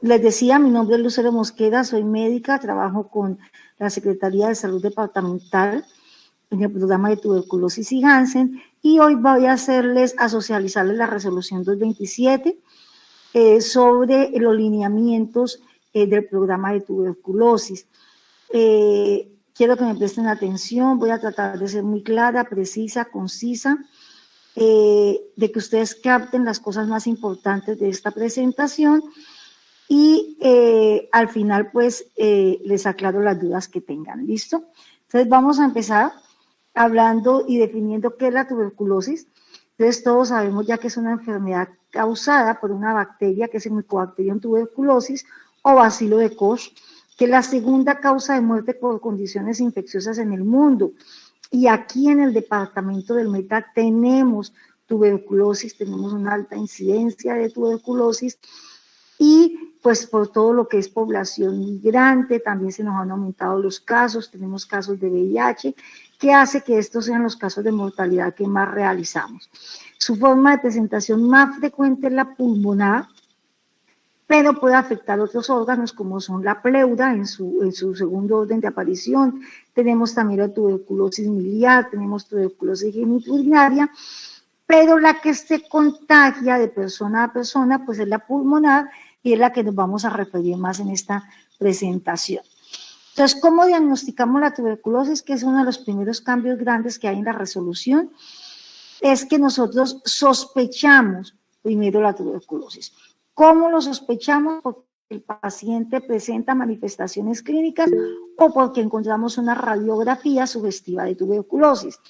Les decía, mi nombre es Lucero Mosquera, soy médica, trabajo con la Secretaría de Salud Departamental en el programa de tuberculosis y Hansen, y hoy voy a socializarles la resolución 227 sobre los lineamientos del programa de tuberculosis. Quiero que me presten atención, voy a tratar de ser muy clara, precisa, concisa, de que ustedes capten las cosas más importantes de esta presentación y al final pues les aclaro las dudas que tengan. ¿Listo? Entonces vamos a empezar hablando y definiendo qué es la tuberculosis. Entonces todos sabemos ya que es una enfermedad causada por una bacteria que es el Mycobacterium tuberculosis o bacilo de Koch, que es la segunda causa de muerte por condiciones infecciosas en el mundo. Y aquí en el departamento del Meta tenemos tuberculosis, tenemos una alta incidencia de tuberculosis y pues por todo lo que es población migrante, también se nos han aumentado los casos, tenemos casos de VIH, que hace que estos sean los casos de mortalidad que más realizamos. Su forma de presentación más frecuente es la pulmonar, pero puede afectar otros órganos como son la pleura en su segundo orden de aparición. Tenemos también la tuberculosis miliar, tenemos tuberculosis genitourinaria, pero la que se contagia de persona a persona pues es la pulmonar y es la que nos vamos a referir más en esta presentación. Entonces, ¿cómo diagnosticamos la tuberculosis? Que es uno de los primeros cambios grandes que hay en la resolución, es que nosotros sospechamos primero la tuberculosis. ¿Cómo lo sospechamos? Porque el paciente presenta manifestaciones clínicas o porque encontramos una radiografía sugestiva de tuberculosis.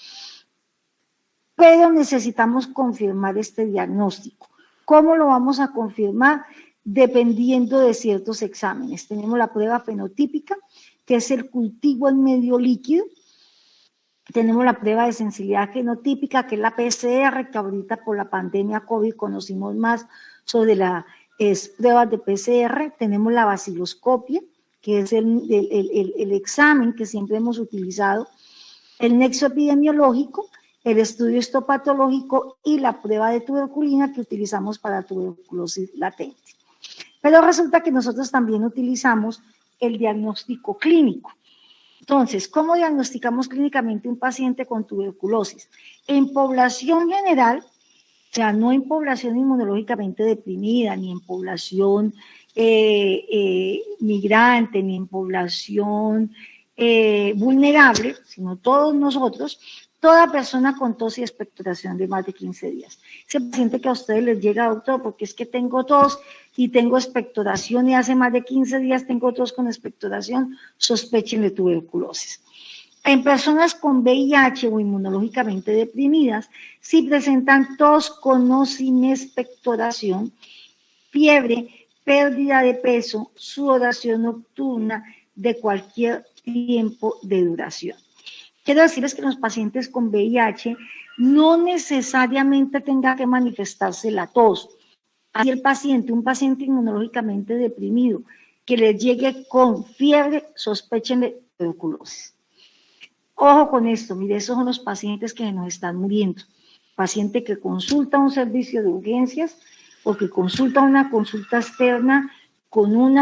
Pero necesitamos confirmar este diagnóstico. ¿Cómo lo vamos a confirmar? Dependiendo de ciertos exámenes. Tenemos la prueba fenotípica, que es el cultivo en medio líquido. Tenemos la prueba de sensibilidad genotípica, que es la PCR, que ahorita por la pandemia COVID conocimos más sobre las pruebas de PCR. Tenemos la baciloscopia, que es el examen que siempre hemos utilizado, el nexo epidemiológico, el estudio histopatológico y la prueba de tuberculina que utilizamos para tuberculosis latente. Pero resulta que nosotros también utilizamos el diagnóstico clínico. Entonces, ¿cómo diagnosticamos clínicamente un paciente con tuberculosis? En población general, o sea, no en población inmunológicamente deprimida, ni en población migrante, ni en población vulnerable, sino todos nosotros, toda persona con tos y expectoración de más de 15 días. Ese paciente que a ustedes les llega, doctor, porque es que tengo tos y tengo expectoración y hace más de 15 días tengo tos con expectoración, sospechen de tuberculosis. En personas con VIH o inmunológicamente deprimidas, si presentan tos con o sin expectoración, fiebre, pérdida de peso, sudoración nocturna de cualquier tiempo de duración. Quiero decirles que los pacientes con VIH no necesariamente tenga que manifestarse la tos. Así el paciente, un paciente inmunológicamente deprimido, que les llegue con fiebre, sospechen de tuberculosis. Ojo con esto, mire, esos son los pacientes que nos están muriendo. Paciente que consulta un servicio de urgencias o que consulta una consulta externa con un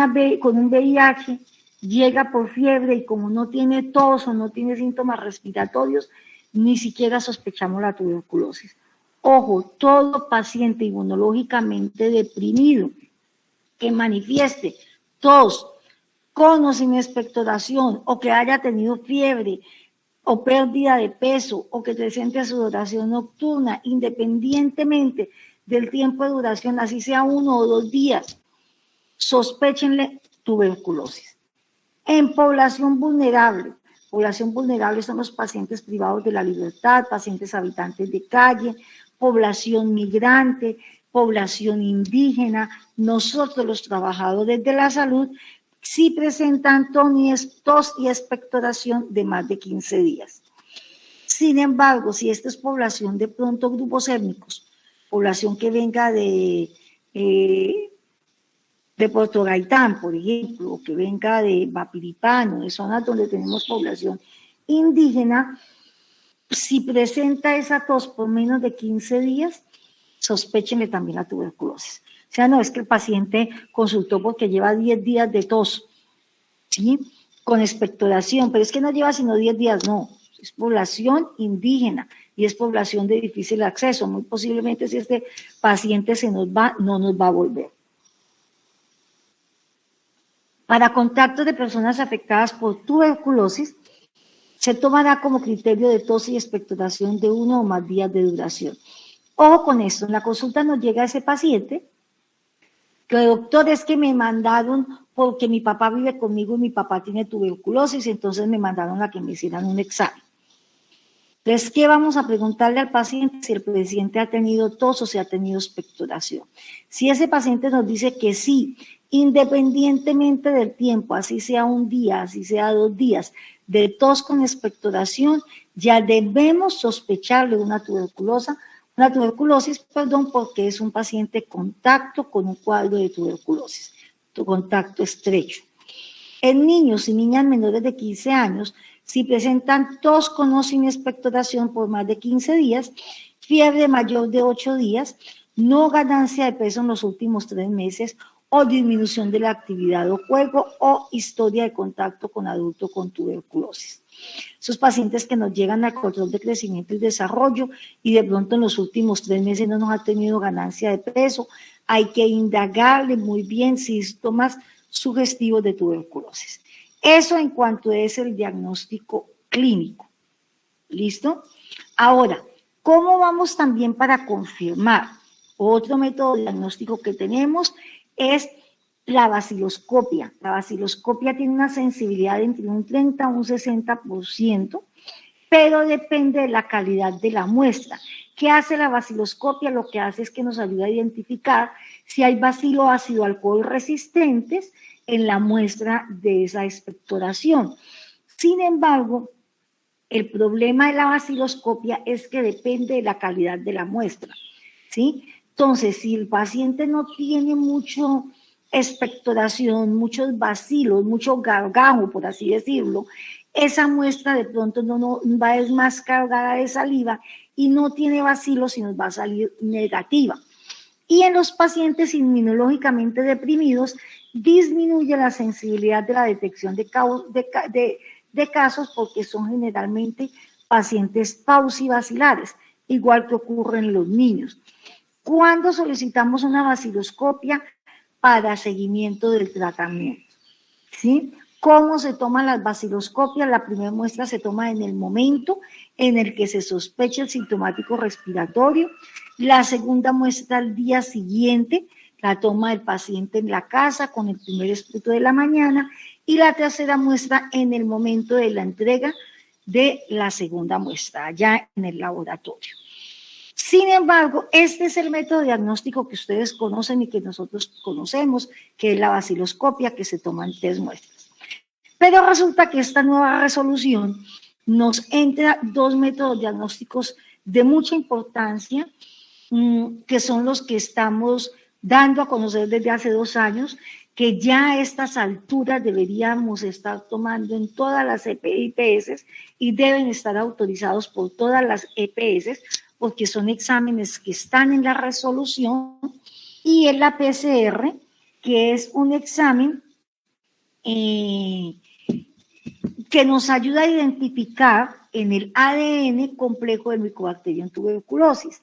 VIH, llega por fiebre y como no tiene tos o no tiene síntomas respiratorios, ni siquiera sospechamos la tuberculosis. Ojo, todo paciente inmunológicamente deprimido que manifieste tos con o sin expectoración o que haya tenido fiebre o pérdida de peso o que presente sudoración nocturna, independientemente del tiempo de duración, así sea 1 o 2 días, sospéchenle tuberculosis. En población vulnerable son los pacientes privados de la libertad, pacientes habitantes de calle, población migrante, población indígena, nosotros los trabajadores de la salud, si presentan tos y expectoración de más de 15 días. Sin embargo, si esta es población de pronto grupos étnicos, población que venga de Puerto Gaitán, por ejemplo, o que venga de Bapiripano, de zonas donde tenemos población indígena, si presenta esa tos por menos de 15 días, sospéchenle también la tuberculosis. O sea, no es que el paciente consultó porque lleva 10 días de tos, ¿sí? Con expectoración, pero es que no lleva sino 10 días, no. Es población indígena y es población de difícil acceso. Muy posiblemente si este paciente se nos va, no nos va a volver. Para contactos de personas afectadas por tuberculosis, se tomará como criterio de tos y expectoración de 1 o más días de duración. Ojo con esto, en la consulta nos llega ese paciente que doctor es que me mandaron porque mi papá vive conmigo y mi papá tiene tuberculosis, entonces me mandaron a que me hicieran un examen. Entonces, ¿qué vamos a preguntarle al paciente si el paciente ha tenido tos o si ha tenido expectoración? Si ese paciente nos dice que sí, independientemente del tiempo, así sea un día, así sea 2 días, de tos con expectoración, ya debemos sospecharle una tuberculosis, porque es un paciente contacto con un cuadro de tuberculosis, contacto estrecho. En niños y niñas menores de 15 años, si presentan tos con o sin expectoración por más de 15 días, fiebre mayor de 8 días, no ganancia de peso en los últimos 3 meses o disminución de la actividad o juego o historia de contacto con adulto con tuberculosis. Esos pacientes que nos llegan al control de crecimiento y desarrollo y de pronto en los últimos 3 meses no nos ha tenido ganancia de peso, hay que indagarle muy bien síntomas sugestivos de tuberculosis. Eso en cuanto es el diagnóstico clínico. ¿Listo? Ahora, ¿cómo vamos también para confirmar? Otro método diagnóstico que tenemos es la baciloscopia. La baciloscopia tiene una sensibilidad entre un 30 a un 60%, pero depende de la calidad de la muestra. ¿Qué hace la baciloscopia? Lo que hace es que nos ayuda a identificar si hay bacilo ácido alcohol resistentes en la muestra de esa expectoración. Sin embargo, el problema de la baciloscopia es que depende de la calidad de la muestra, ¿sí? Entonces, si el paciente no tiene mucho expectoración, muchos bacilos, mucho gargajo, por así decirlo, esa muestra de pronto no va a ser más cargada de saliva y no tiene bacilos y nos va a salir negativa. Y en los pacientes inmunológicamente deprimidos disminuye la sensibilidad de la detección de casos porque son generalmente pacientes pausibacilares, igual que ocurre en los niños. ¿Cuándo solicitamos una baciloscopia? Para seguimiento del tratamiento, ¿sí? ¿Cómo se toman las baciloscopias? La primera muestra se toma en el momento en el que se sospecha el sintomático respiratorio. La segunda muestra al día siguiente, la toma el paciente en la casa con el primer esputo de la mañana. Y la tercera muestra en el momento de la entrega de la segunda muestra, allá en el laboratorio. Sin embargo, este es el método diagnóstico que ustedes conocen y que nosotros conocemos, que es la baciloscopia, que se toman 3 muestras. Pero resulta que esta nueva resolución nos entra 2 métodos diagnósticos de mucha importancia, que son los que estamos dando a conocer desde hace 2 años, que ya a estas alturas deberíamos estar tomando en todas las EPS y deben estar autorizados por todas las EPS, porque son exámenes que están en la resolución, y es la PCR, que es un examen que nos ayuda a identificar en el ADN complejo del Mycobacterium tuberculosis.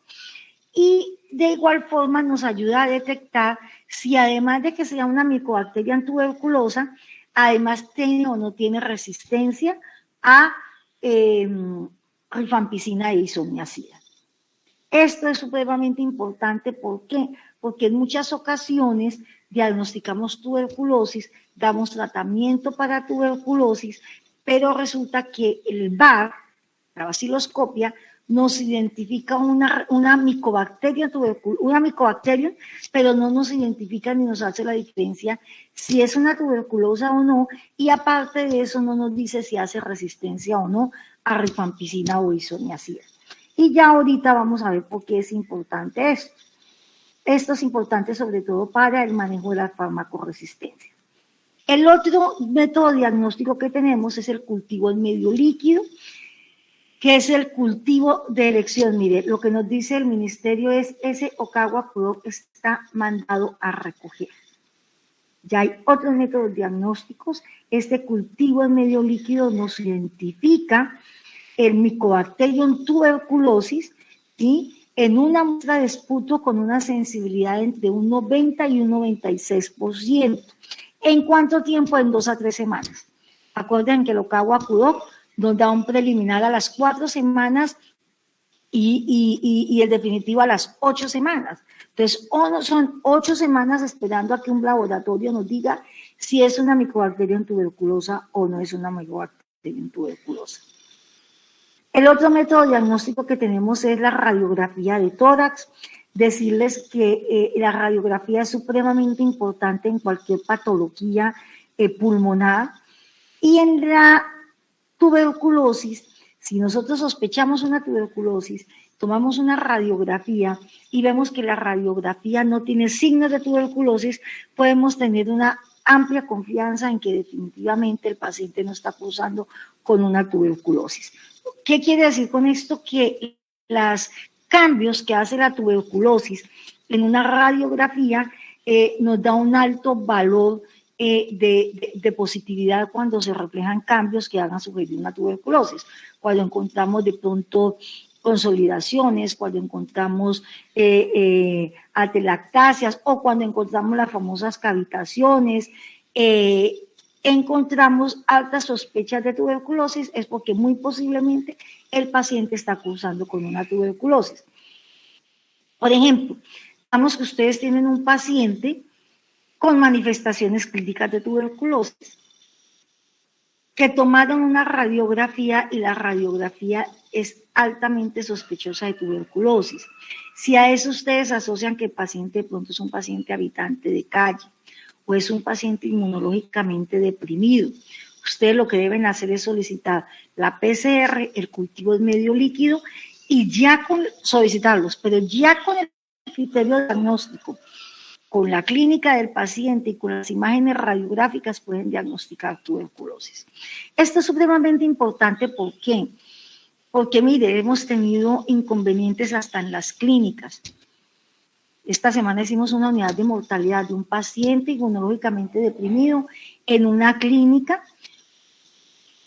Y de igual forma nos ayuda a detectar si además de que sea una Mycobacterium tuberculosa, además tiene o no tiene resistencia a rifampicina e isoniazida. Esto es supremamente importante, ¿por qué? Porque en muchas ocasiones diagnosticamos tuberculosis, damos tratamiento para tuberculosis, pero resulta que el VAR, la baciloscopia, nos identifica una micobacteria, pero no nos identifica ni nos hace la diferencia si es una tuberculosa o no, y aparte de eso no nos dice si hace resistencia o no a rifampicina o isoniazida. Y ya ahorita vamos a ver por qué es importante esto. Esto es importante sobre todo para el manejo de la farmacoresistencia. El otro método diagnóstico que tenemos es el cultivo en medio líquido. ¿Qué es el cultivo de elección? Mire, lo que nos dice el ministerio es ese Ocagua Pro está mandado a recoger. Ya hay otros métodos diagnósticos. Este cultivo en medio líquido nos identifica el Mycobacterium tuberculosis, ¿sí?, en una muestra de esputo con una sensibilidad entre un 90 y un 96%. ¿En cuánto tiempo? En 2 a 3 semanas. Acuerden que el Ocagua Pro nos da un preliminar a las 4 semanas y el definitivo a las 8 semanas. Entonces, son 8 semanas esperando a que un laboratorio nos diga si es una Mycobacterium tuberculosa o no es una Mycobacterium tuberculosa. El otro método diagnóstico que tenemos es la radiografía de tórax. Decirles que la radiografía es supremamente importante en cualquier patología pulmonar. Y en la tuberculosis, si nosotros sospechamos una tuberculosis, tomamos una radiografía y vemos que la radiografía no tiene signos de tuberculosis, podemos tener una amplia confianza en que definitivamente el paciente no está cursando con una tuberculosis. ¿Qué quiere decir con esto? Que los cambios que hace la tuberculosis en una radiografía nos da un alto valor de positividad cuando se reflejan cambios que hagan sugerir una tuberculosis. Cuando encontramos de pronto consolidaciones, cuando encontramos atelactasias o cuando encontramos las famosas cavitaciones, encontramos altas sospechas de tuberculosis, es porque muy posiblemente el paciente está cursando con una tuberculosis. Por ejemplo, digamos que ustedes tienen un paciente con manifestaciones clínicas de tuberculosis, que tomaron una radiografía y la radiografía es altamente sospechosa de tuberculosis. Si a eso ustedes asocian que el paciente de pronto es un paciente habitante de calle o es un paciente inmunológicamente deprimido, ustedes lo que deben hacer es solicitar la PCR, el cultivo en medio líquido, y ya solicitarlos, pero ya con el criterio diagnóstico, con la clínica del paciente y con las imágenes radiográficas pueden diagnosticar tuberculosis. Esto es supremamente importante, ¿por qué? Porque, mire, hemos tenido inconvenientes hasta en las clínicas. Esta semana hicimos una unidad de mortalidad de un paciente inmunológicamente deprimido en una clínica,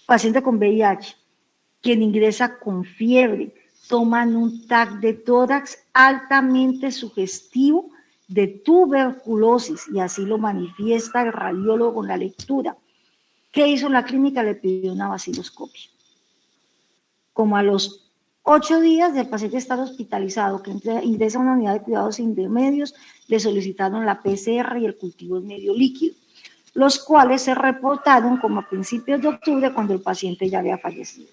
paciente con VIH, quien ingresa con fiebre, toman un TAC de tórax altamente sugestivo de tuberculosis, y así lo manifiesta el radiólogo en la lectura. ¿Qué hizo la clínica? Le pidió una vaciloscopia. Como a los 8 días del paciente estar hospitalizado, que ingresa a una unidad de cuidados intermedios, le solicitaron la PCR y el cultivo en medio líquido, los cuales se reportaron como a principios de octubre, cuando el paciente ya había fallecido.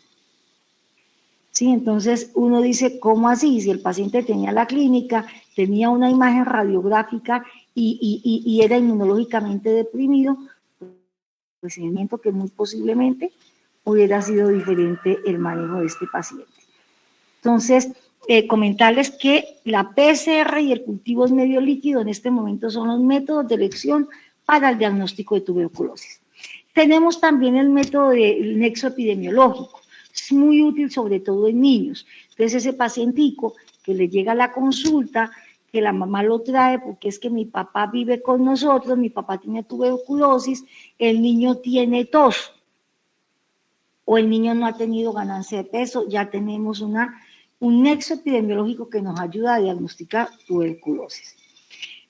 Sí, entonces uno dice, ¿cómo así? Si el paciente tenía la clínica, tenía una imagen radiográfica y era inmunológicamente deprimido, procedimiento que muy posiblemente hubiera sido diferente el manejo de este paciente. Entonces, comentarles que la PCR y el cultivo en medio líquido en este momento son los métodos de elección para el diagnóstico de tuberculosis. Tenemos también el método del nexo epidemiológico. Es muy útil sobre todo en niños. Entonces ese pacientico que le llega a la consulta, que la mamá lo trae porque es que mi papá vive con nosotros, mi papá tiene tuberculosis, el niño tiene tos o el niño no ha tenido ganancia de peso, ya tenemos un nexo epidemiológico que nos ayuda a diagnosticar tuberculosis.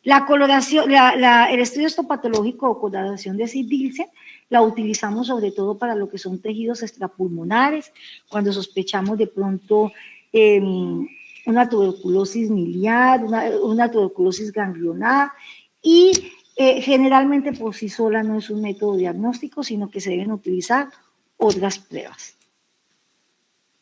La coloración, el estudio histopatológico o coloración de Sid-Nielsen la utilizamos sobre todo para lo que son tejidos extrapulmonares, cuando sospechamos de pronto una tuberculosis miliar, una tuberculosis ganglionar, y generalmente por sí sola no es un método diagnóstico, sino que se deben utilizar otras pruebas.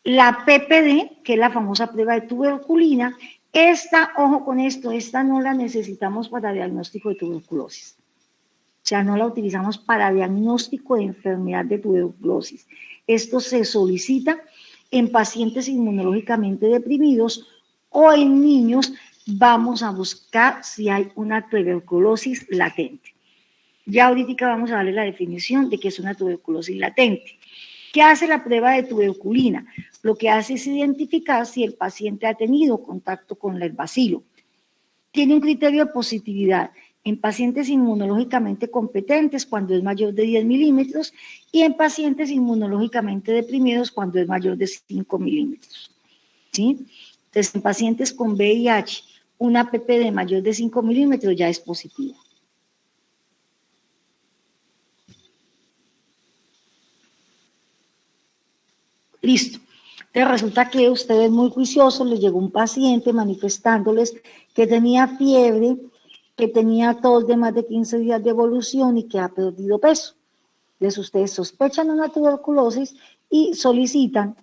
La PPD, que es la famosa prueba de tuberculina, esta, ojo con esto, esta no la necesitamos para diagnóstico de tuberculosis. O sea, no la utilizamos para diagnóstico de enfermedad de tuberculosis. Esto se solicita en pacientes inmunológicamente deprimidos o en niños. Vamos a buscar si hay una tuberculosis latente. Ya ahorita vamos a darle la definición de qué es una tuberculosis latente. ¿Qué hace la prueba de tuberculina? Lo que hace es identificar si el paciente ha tenido contacto con el bacilo. Tiene un criterio de positividad en pacientes inmunológicamente competentes cuando es mayor de 10 milímetros y en pacientes inmunológicamente deprimidos cuando es mayor de 5 milímetros. ¿Sí? Entonces, en pacientes con VIH, una APP de mayor de 5 milímetros ya es positiva. Listo. Entonces resulta que ustedes muy juiciosos, les llegó un paciente manifestándoles que tenía fiebre, que tenía tos de más de 15 días de evolución y que ha perdido peso. Entonces ustedes sospechan una tuberculosis y solicitan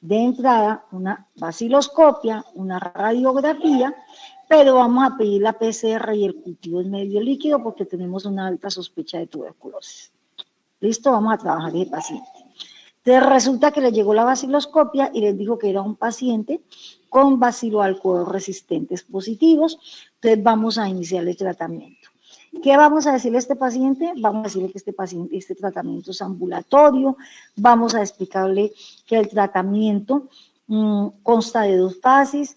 de entrada una vaciloscopia, una radiografía, pero vamos a pedir la PCR y el cultivo en medio líquido porque tenemos una alta sospecha de tuberculosis. Listo, vamos a trabajar ese paciente. Entonces resulta que le llegó la vaciloscopia y les dijo que era un paciente con baciloalcohol resistentes positivos. Entonces vamos a iniciar el tratamiento. ¿Qué vamos a decirle a este paciente? Vamos a decirle que este tratamiento es ambulatorio, vamos a explicarle que el tratamiento consta de dos fases,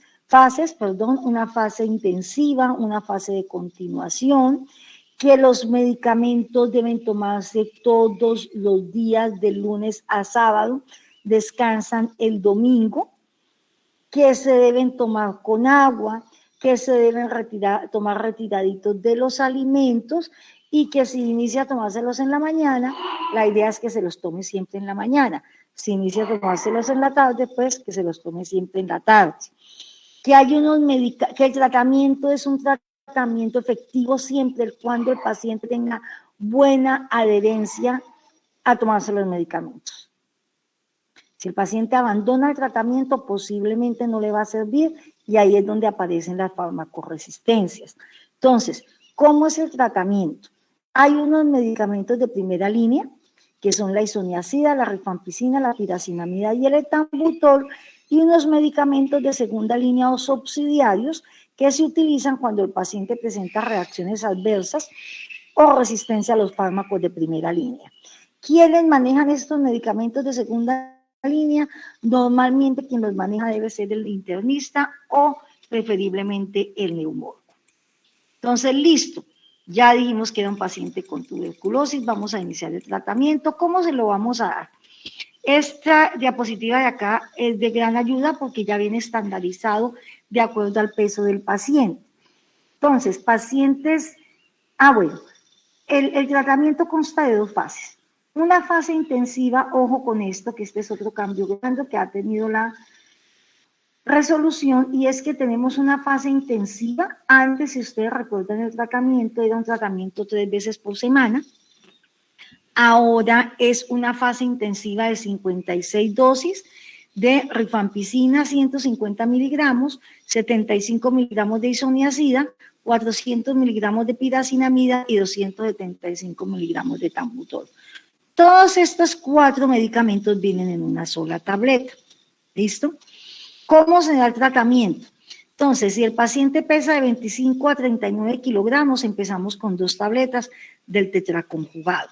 una fase intensiva, una fase de continuación, que los medicamentos deben tomarse todos los días de lunes a sábado, descansan el domingo, que se deben tomar con agua, que se deben tomar retiraditos de los alimentos y que si inicia a tomárselos en la mañana, la idea es que se los tome siempre en la mañana. Si inicia a tomárselos en la tarde, pues que se los tome siempre en la tarde. Que el tratamiento es un tratamiento efectivo siempre cuando el paciente tenga buena adherencia a tomarse los medicamentos. Si el paciente abandona el tratamiento, posiblemente no le va a servir y ahí es donde aparecen las farmacoresistencias. Entonces, ¿cómo es el tratamiento? Hay unos medicamentos de primera línea, que son la isoniazida, la rifampicina, la piracinamida y el etambutol, y unos medicamentos de segunda línea o subsidiarios que se utilizan cuando el paciente presenta reacciones adversas o resistencia a los fármacos de primera línea. ¿Quiénes manejan estos medicamentos de segunda línea? Normalmente quien los maneja debe ser el internista o preferiblemente el neumólogo. Entonces, listo. Ya dijimos que era un paciente con tuberculosis, vamos a iniciar el tratamiento. ¿Cómo se lo vamos a dar? Esta diapositiva de acá es de gran ayuda porque ya viene estandarizado de acuerdo al peso del paciente. Entonces, el tratamiento consta de dos fases. Una fase intensiva, ojo con esto, que este es otro cambio grande que ha tenido la resolución, y es que tenemos una fase intensiva. Antes, si ustedes recuerdan el tratamiento, era un tratamiento 3 veces por semana. Ahora es una fase intensiva de 56 dosis de rifampicina, 150 miligramos, 75 miligramos de isoniazida, 400 miligramos de piracinamida y 275 miligramos de etambutol. Todos estos 4 medicamentos vienen en una sola tableta. ¿Listo? ¿Cómo se da el tratamiento? Entonces, si el paciente pesa de 25 a 39 kilogramos, empezamos con 2 tabletas del tetraconjugado.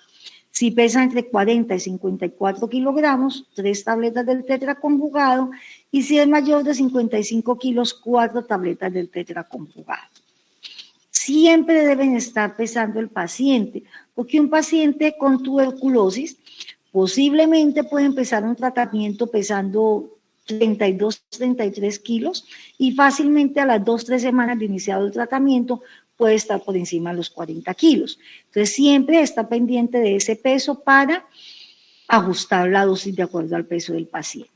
Si pesa entre 40 y 54 kilogramos, 3 tabletas del tetraconjugado. Y si es mayor de 55 kilos, 4 tabletas del tetraconjugado. Siempre deben estar pesando el paciente, porque un paciente con tuberculosis posiblemente puede empezar un tratamiento pesando 32, 33 kilos y fácilmente a las 2-3 semanas de iniciado el tratamiento puede estar por encima de los 40 kilos. Entonces siempre está pendiente de ese peso para ajustar la dosis de acuerdo al peso del paciente.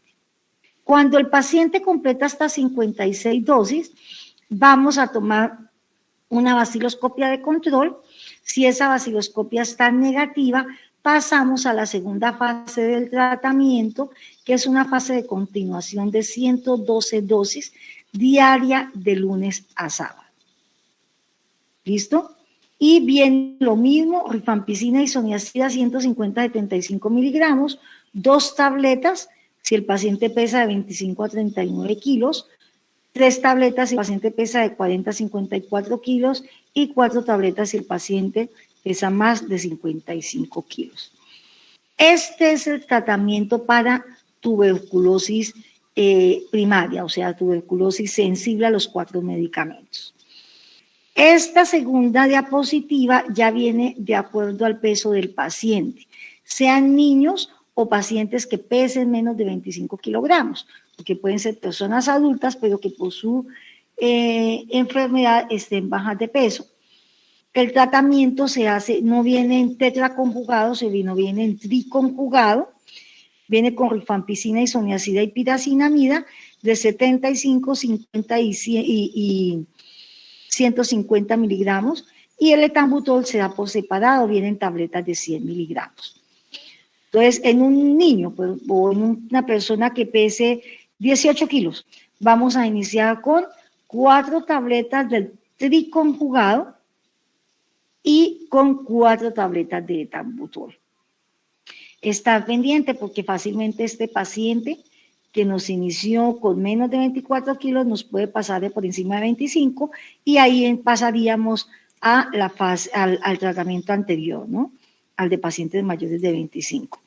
Cuando el paciente completa hasta 56 dosis, vamos a tomar una vaciloscopia de control. Si esa vaciloscopia está negativa, pasamos a la segunda fase del tratamiento, que es una fase de continuación de 112 dosis diaria de lunes a sábado. ¿Listo? Y bien, lo mismo, rifampicina y isoniazida 150-75 miligramos, 2 tabletas si el paciente pesa de 25 a 39 kilos, 3 tabletas si el paciente pesa de 40 a 54 kilos y 4 tabletas si el paciente pesa más de 55 kilos. Este es el tratamiento para tuberculosis primaria, o sea, tuberculosis sensible a los 4 medicamentos. Esta segunda diapositiva ya viene de acuerdo al peso del paciente, sean niños o pacientes que pesen menos de 25 kilogramos, porque pueden ser personas adultas, pero que por su enfermedad estén bajas de peso. El tratamiento se hace, no viene en tetraconjugado, sino viene en triconjugado, viene con rifampicina, isoniazida y piracinamida de 75, 50 y 150 miligramos, y el etambutol se da por separado, vienen tabletas de 100 miligramos. Entonces, en un niño o en una persona que pese 18 kilos, vamos a iniciar con 4 tabletas del triconjugado y con 4 tabletas de etambutol. Estar pendiente porque fácilmente este paciente que nos inició con menos de 24 kilos nos puede pasar de por encima de 25 y ahí pasaríamos a la fase, al tratamiento anterior, ¿no? Al de pacientes mayores de 25.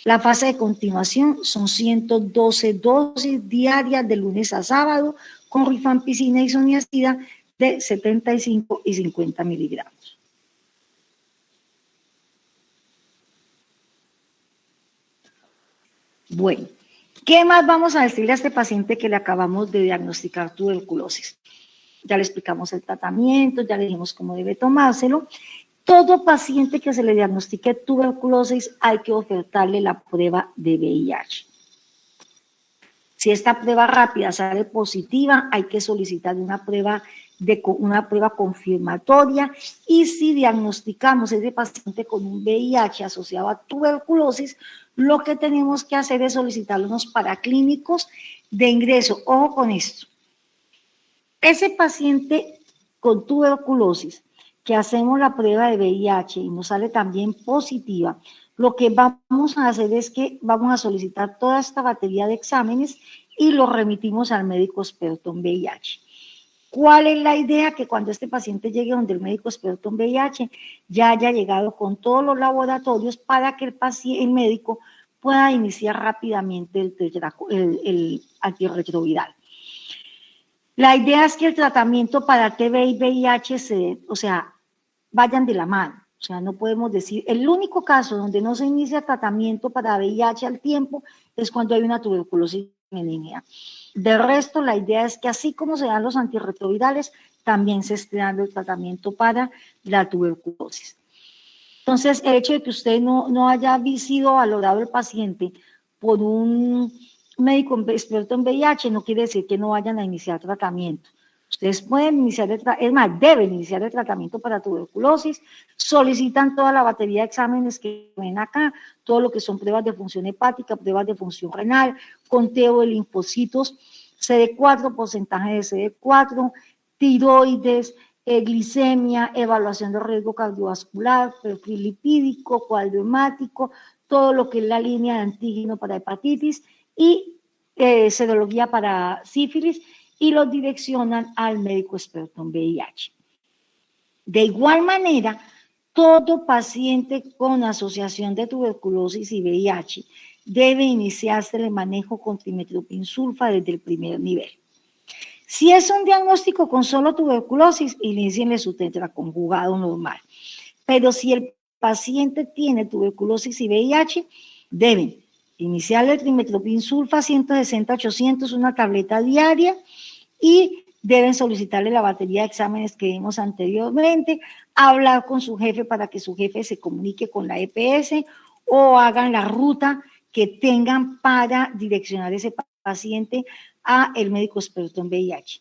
La fase de continuación son 112 dosis diarias de lunes a sábado con rifampicina y isoniazida de 75 y 50 miligramos. Bueno, ¿qué más vamos a decirle a este paciente que le acabamos de diagnosticar tuberculosis? Ya le explicamos el tratamiento, ya le dijimos cómo debe tomárselo. Todo paciente que se le diagnostique tuberculosis hay que ofertarle la prueba de VIH. Si esta prueba rápida sale positiva, hay que solicitar una prueba confirmatoria, y si diagnosticamos a ese paciente con un VIH asociado a tuberculosis, lo que tenemos que hacer es solicitar unos paraclínicos de ingreso. Ojo con esto. Ese paciente con tuberculosis que hacemos la prueba de VIH y nos sale también positiva, lo que vamos a hacer es que vamos a solicitar toda esta batería de exámenes y lo remitimos al médico experto en VIH. ¿Cuál es la idea? Que cuando este paciente llegue donde el médico experto en VIH ya haya llegado con todos los laboratorios para que el médico pueda iniciar rápidamente el antirretroviral. La idea es que el tratamiento para TB y VIH vayan de la mano. O sea, no podemos decir, el único caso donde no se inicia tratamiento para VIH al tiempo es cuando hay una tuberculosis en línea. De resto, la idea es que así como se dan los antirretrovirales, también se esté dando el tratamiento para la tuberculosis. Entonces, el hecho de que usted no haya sido valorado el paciente por un médico experto en VIH no quiere decir que no vayan a iniciar tratamiento. Ustedes pueden iniciar, deben iniciar el tratamiento para tuberculosis, solicitan toda la batería de exámenes que ven acá, todo lo que son pruebas de función hepática, pruebas de función renal, conteo de linfocitos, CD4, porcentaje de CD4, tiroides, glicemia, evaluación de riesgo cardiovascular, perfil lipídico, cuadro hemático, todo lo que es la línea de antígeno para hepatitis y serología para sífilis, y los direccionan al médico experto en VIH. De igual manera, todo paciente con asociación de tuberculosis y VIH debe iniciarse el manejo con trimethoprim sulfa desde el primer nivel. Si es un diagnóstico con solo tuberculosis, inícienle su tetraconjugado normal. Pero si el paciente tiene tuberculosis y VIH, deben iniciarle el trimethoprim sulfa 160-800, una tableta diaria, y deben solicitarle la batería de exámenes que vimos anteriormente, hablar con su jefe para que su jefe se comunique con la EPS o hagan la ruta que tengan para direccionar ese paciente a el médico experto en VIH.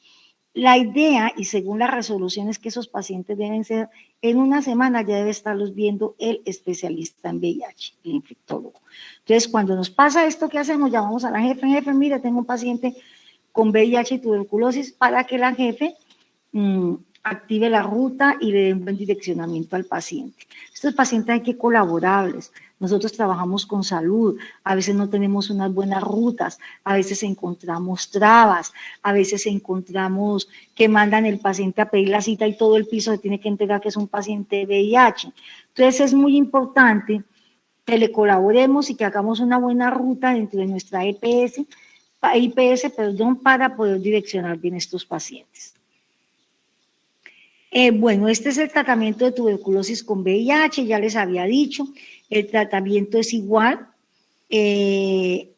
La idea, y según las resoluciones, que esos pacientes deben ser, en una semana ya debe estarlos viendo el especialista en VIH, el infectólogo. Entonces, cuando nos pasa esto, ¿qué hacemos? Llamamos a la jefe, mire, tengo un paciente con VIH y tuberculosis, para que la jefe active la ruta y le dé un buen direccionamiento al paciente. Estos pacientes hay que colaborarles. Nosotros trabajamos con salud, a veces no tenemos unas buenas rutas, a veces encontramos trabas, a veces encontramos que mandan el paciente a pedir la cita y todo el piso se tiene que enterar que es un paciente de VIH. Entonces es muy importante que le colaboremos y que hagamos una buena ruta dentro de nuestra IPS, para poder direccionar bien estos pacientes. Bueno, este es el tratamiento de tuberculosis con VIH, ya les había dicho, el tratamiento es igual. Hay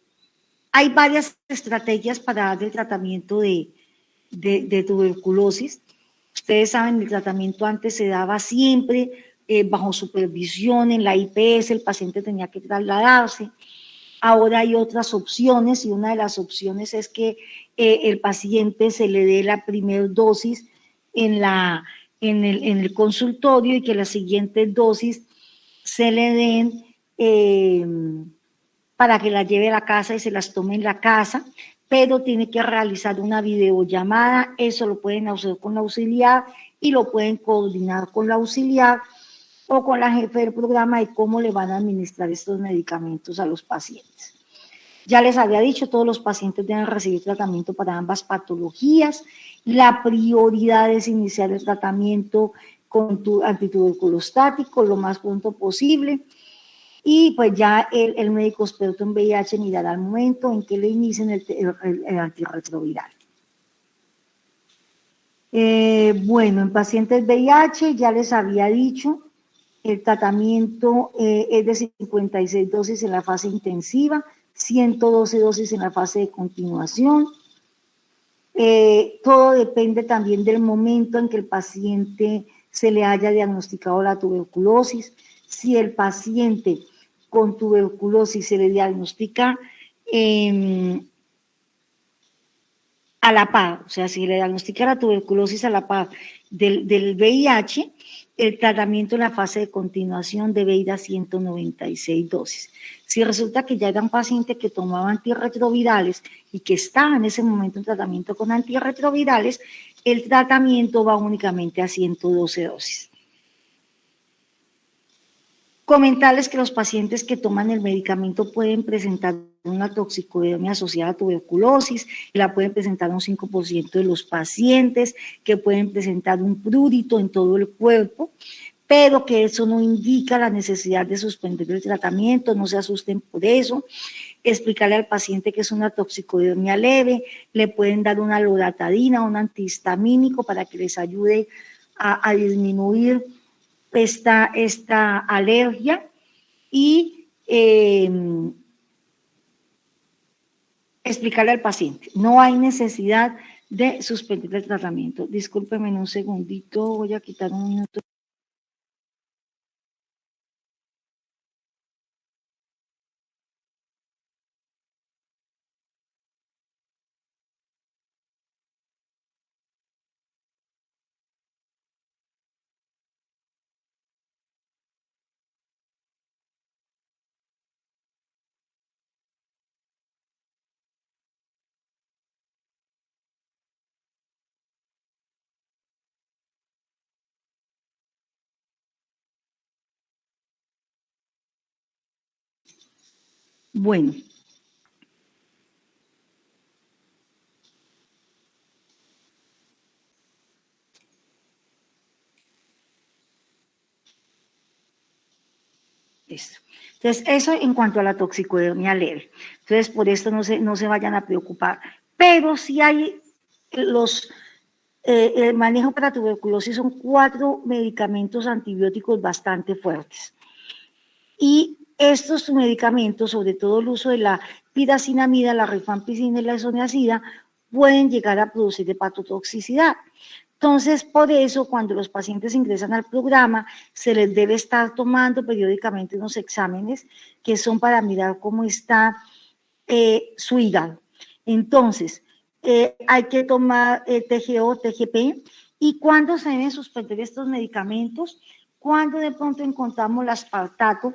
varias estrategias para dar el tratamiento de tuberculosis. Ustedes saben, el tratamiento antes se daba siempre bajo supervisión en la IPS, el paciente tenía que trasladarse. Ahora hay otras opciones y una de las opciones es que el paciente se le dé la primera dosis en el consultorio y que las siguientes dosis se le den para que las lleve a la casa y se las tome en la casa, pero tiene que realizar una videollamada, eso lo pueden hacer con la auxiliar y lo pueden coordinar con la auxiliar o con la jefe del programa de cómo le van a administrar estos medicamentos a los pacientes. Ya les había dicho, todos los pacientes deben recibir tratamiento para ambas patologías. La prioridad es iniciar el tratamiento con antituberculostático lo más pronto posible. Y pues ya el médico experto en VIH mirará al momento en que le inicien el antirretroviral. Bueno, en pacientes VIH ya les había dicho, el tratamiento es de 56 dosis en la fase intensiva, 112 dosis en la fase de continuación. Todo depende también del momento en que el paciente se le haya diagnosticado la tuberculosis. Si el paciente con tuberculosis se le diagnostica a la par, o sea, si le diagnostica la tuberculosis a la par del VIH, el tratamiento en la fase de continuación debe ir a 196 dosis. Si resulta que ya era un paciente que tomaba antirretrovirales y que estaba en ese momento en tratamiento con antirretrovirales, el tratamiento va únicamente a 112 dosis. Comentarles que los pacientes que toman el medicamento pueden presentar una toxicodermia asociada a tuberculosis, la pueden presentar un 5% de los pacientes, que pueden presentar un prurito en todo el cuerpo, pero que eso no indica la necesidad de suspender el tratamiento, no se asusten por eso. Explicarle al paciente que es una toxicodermia leve, le pueden dar una loratadina, un antihistamínico para que les ayude a disminuir esta alergia y explicarle al paciente, no hay necesidad de suspender el tratamiento. Discúlpeme un segundito, voy a quitar un minuto. Bueno. Esto. Entonces, eso en cuanto a la toxicodermia leve. Entonces, por esto no se vayan a preocupar. Pero sí hay el manejo para tuberculosis son 4 medicamentos antibióticos bastante fuertes. Y estos medicamentos, sobre todo el uso de la piracinamida, la rifampicina y la isoniazida, pueden llegar a producir hepatotoxicidad. Entonces, por eso, cuando los pacientes ingresan al programa, se les debe estar tomando periódicamente unos exámenes que son para mirar cómo está su hígado. Entonces, hay que tomar TGO, TGP, y cuando se deben suspender estos medicamentos, cuando de pronto encontramos el aspartato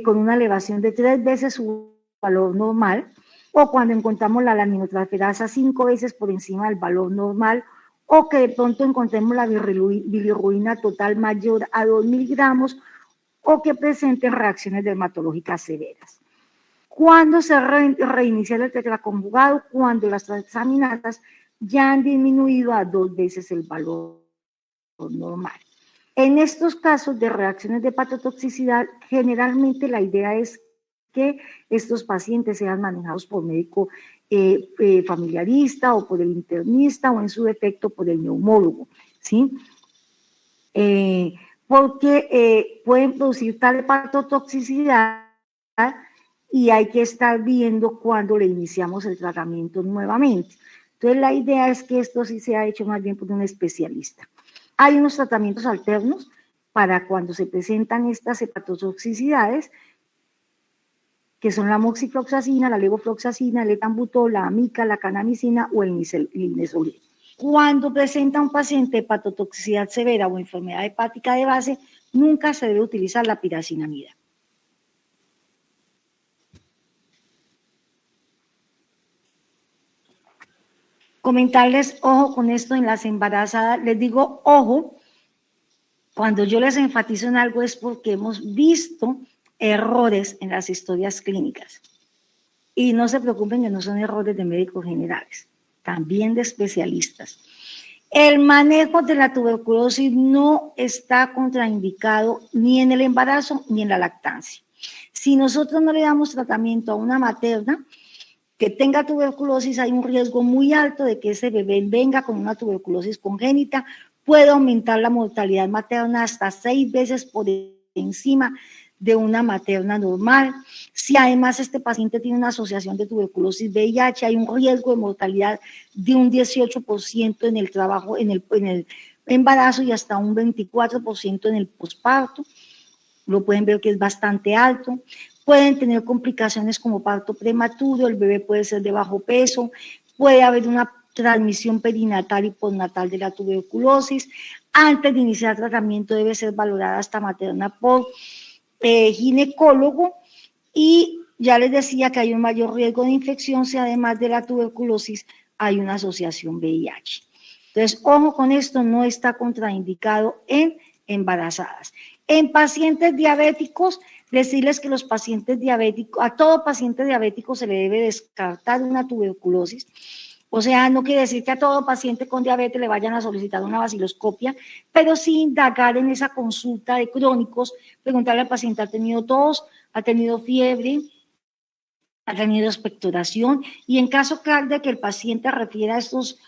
con una elevación de 3 veces su valor normal, o cuando encontramos la laminotransferasa 5 veces por encima del valor normal, o que de pronto encontremos la bilirruina total mayor a 2 miligramos, o que presenten reacciones dermatológicas severas. Cuando se reinicia el tetraconjugado, cuando las transaminatas ya han disminuido a 2 veces el valor normal. En estos casos de reacciones de hepatotoxicidad, generalmente la idea es que estos pacientes sean manejados por médico familiarista o por el internista o en su defecto por el neumólogo, ¿sí? Porque pueden producir tal hepatotoxicidad y hay que estar viendo cuándo le iniciamos el tratamiento nuevamente. Entonces la idea es que esto sí sea hecho más bien por un especialista. Hay unos tratamientos alternos para cuando se presentan estas hepatotoxicidades, que son la moxifloxacina, la levofloxacina, el etambutol, la amica, la kanamicina o el nisolid. Cuando presenta un paciente hepatotoxicidad severa o enfermedad hepática de base, nunca se debe utilizar la piracinamida. Comentarles, ojo con esto en las embarazadas, les digo ojo, cuando yo les enfatizo en algo es porque hemos visto errores en las historias clínicas. Y no se preocupen que no son errores de médicos generales, también de especialistas. El manejo de la tuberculosis no está contraindicado ni en el embarazo ni en la lactancia. Si nosotros no le damos tratamiento a una materna que tenga tuberculosis, hay un riesgo muy alto de que ese bebé venga con una tuberculosis congénita, puede aumentar la mortalidad materna hasta 6 veces por encima de una materna normal. Si además este paciente tiene una asociación de tuberculosis VIH, hay un riesgo de mortalidad de un 18% en el trabajo, en el embarazo y hasta un 24% en el posparto. Lo pueden ver que es bastante alto. Pueden tener complicaciones como parto prematuro, el bebé puede ser de bajo peso, puede haber una transmisión perinatal y postnatal de la tuberculosis. Antes de iniciar tratamiento debe ser valorada esta materna por ginecólogo y ya les decía que hay un mayor riesgo de infección si además de la tuberculosis hay una asociación VIH. Entonces, ojo con esto, no está contraindicado en embarazadas. En pacientes diabéticos, decirles que los pacientes diabéticos, a todo paciente diabético se le debe descartar una tuberculosis. O sea, no quiere decir que a todo paciente con diabetes le vayan a solicitar una vaciloscopia, pero sí indagar en esa consulta de crónicos, preguntarle al paciente, ¿ha tenido tos? ¿Ha tenido fiebre? ¿Ha tenido expectoración? Y en caso de que el paciente refiera a estos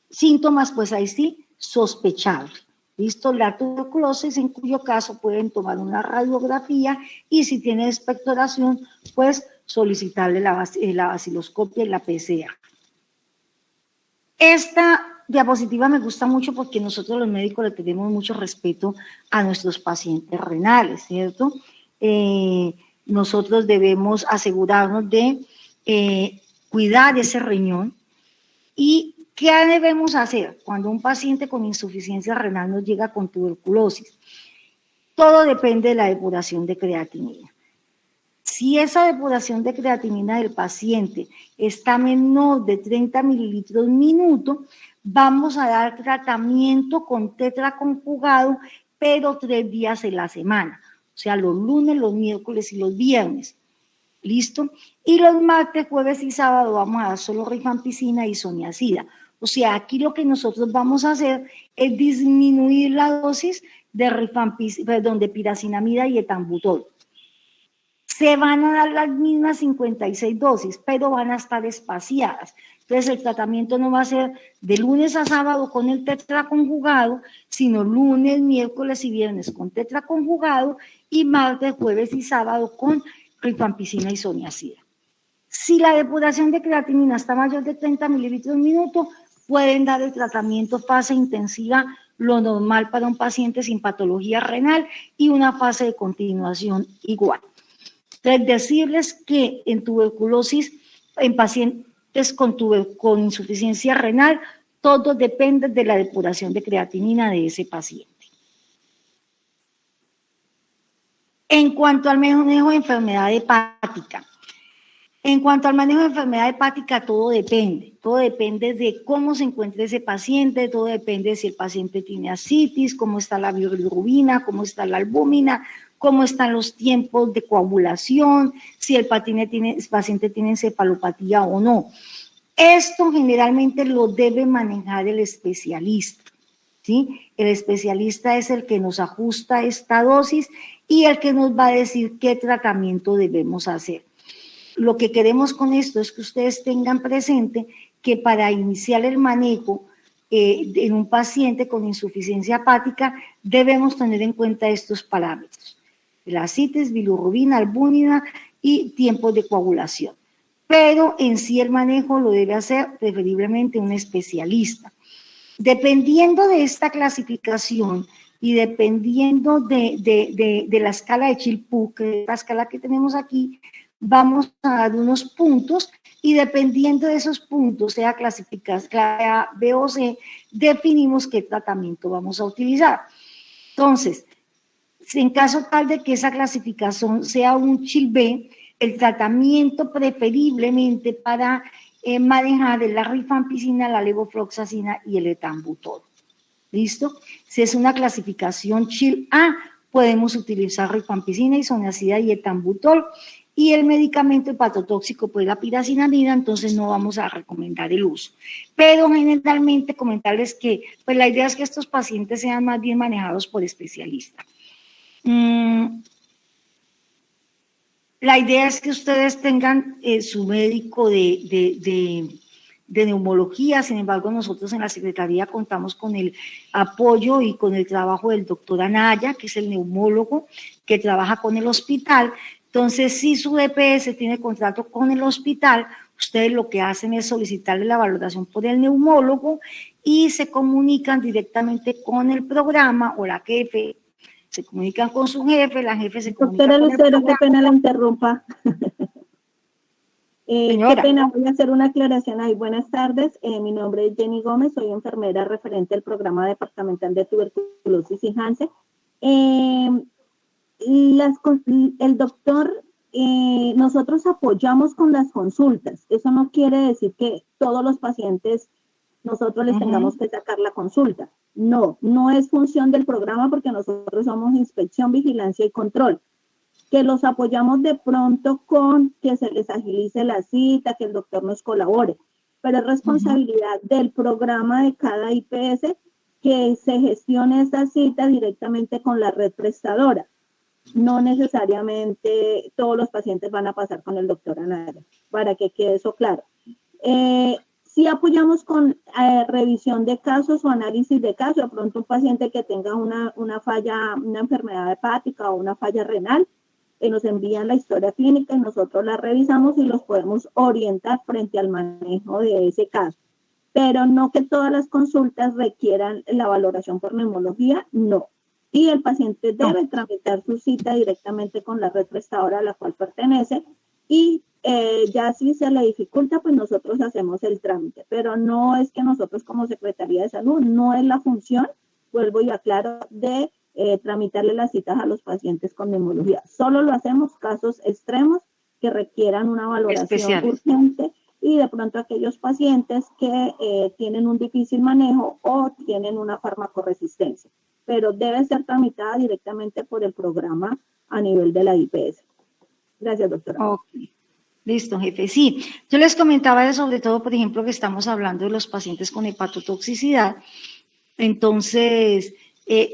síntomas, pues ahí sí, sospechable. ¿Listo? La tuberculosis, en cuyo caso pueden tomar una radiografía y si tiene expectoración, pues solicitarle la vaciloscopia y la PCA. Esta diapositiva me gusta mucho porque nosotros los médicos le tenemos mucho respeto a nuestros pacientes renales, ¿cierto? Nosotros debemos asegurarnos de cuidar ese riñón. ¿Y qué debemos hacer cuando un paciente con insuficiencia renal nos llega con tuberculosis? Todo depende de la depuración de creatinina. Si esa depuración de creatinina del paciente está menor de 30 mililitros minuto, vamos a dar tratamiento con tetraconjugado, pero 3 días en la semana, o sea, los lunes, los miércoles y los viernes. ¿Listo? Y los martes, jueves y sábado vamos a dar solo rifampicina y isoniazida. O sea, aquí lo que nosotros vamos a hacer es disminuir la dosis de piracinamida y etambutol. Se van a dar las mismas 56 dosis, pero van a estar espaciadas. Entonces el tratamiento no va a ser de lunes a sábado con el tetraconjugado, sino lunes, miércoles y viernes con tetraconjugado y martes, jueves y sábado con rifampicina y isoniazida. Si la depuración de creatinina está mayor de 30 mililitros minuto, pueden dar el tratamiento fase intensiva, lo normal para un paciente sin patología renal y una fase de continuación igual. Entonces, decirles que en tuberculosis, en pacientes con insuficiencia renal, todo depende de la depuración de creatinina de ese paciente. En cuanto al manejo de enfermedad hepática, todo depende de cómo se encuentre ese paciente, todo depende de si el paciente tiene ascitis, cómo está la bilirrubina, cómo está la albúmina, cómo están los tiempos de coagulación, si el paciente tiene encefalopatía o no. Esto generalmente lo debe manejar el especialista, ¿sí? El especialista es el que nos ajusta esta dosis y el que nos va a decir qué tratamiento debemos hacer. Lo que queremos con esto es que ustedes tengan presente que para iniciar el manejo en un paciente con insuficiencia hepática debemos tener en cuenta estos parámetros: la ascites, bilirrubina, albúmina y tiempos de coagulación. Pero en sí el manejo lo debe hacer preferiblemente un especialista. Dependiendo de esta clasificación y dependiendo de la escala de Chilpú, que es la escala que tenemos aquí, vamos a dar unos puntos y dependiendo de esos puntos, sea clasificación clase A, B o C, definimos qué tratamiento vamos a utilizar. Entonces, en caso tal de que esa clasificación sea un Chil-B, el tratamiento preferiblemente para manejar es la rifampicina, la levofloxacina y el etambutol. ¿Listo? Si es una clasificación Chil-A, podemos utilizar rifampicina, isoniazida y etambutol. Y el medicamento hepatotóxico, pues la piracinamida, entonces no vamos a recomendar el uso. Pero generalmente comentarles que pues la idea es que estos pacientes sean más bien manejados por especialistas. La idea es que ustedes tengan su médico de neumología. Sin embargo, nosotros en la Secretaría contamos con el apoyo y con el trabajo del doctor Anaya, que es el neumólogo que trabaja con el hospital. Entonces, si su EPS tiene contrato con el hospital, ustedes lo que hacen es solicitarle la valoración por el neumólogo y se comunican directamente con el programa o la jefe. Se comunican con su jefe, la jefe se comunica Doctora con Lucero, el programa. qué pena la interrumpa. Qué pena, voy a hacer una aclaración ahí. Buenas tardes, mi nombre es Jenny Gómez, soy enfermera referente al programa departamental de tuberculosis y Hansen. El doctor, nosotros apoyamos con las consultas. Eso no quiere decir que todos los pacientes nosotros les tengamos que sacar la consulta. No, no es función del programa porque nosotros somos inspección, vigilancia y control. Que los apoyamos de pronto con que se les agilice la cita, que el doctor nos colabore, pero es responsabilidad del programa de cada IPS que se gestione esa cita directamente con la red prestadora. No necesariamente todos los pacientes van a pasar con el doctor Anaya, para que quede eso claro. Sí apoyamos con revisión de casos o análisis de casos. De pronto un paciente que tenga una falla, una enfermedad hepática o una falla renal, nos envían la historia clínica y nosotros la revisamos y los podemos orientar frente al manejo de ese caso. Pero no que todas las consultas requieran la valoración por neumología, no. Y el paciente debe tramitar su cita directamente con la red prestadora a la cual pertenece y ya si se le dificulta, pues nosotros hacemos el trámite. Pero no es que nosotros como Secretaría de Salud, no es la función, vuelvo y aclaro, de tramitarle las citas a los pacientes con neumología. Solo lo hacemos casos extremos que requieran una valoración urgente y de pronto aquellos pacientes que tienen un difícil manejo o tienen una farmacoresistencia, pero debe ser tramitada directamente por el programa a nivel de la IPS. Gracias, doctora. Ok, listo, jefe. Sí, yo les comentaba sobre todo, por ejemplo, que estamos hablando de los pacientes con hepatotoxicidad. Entonces,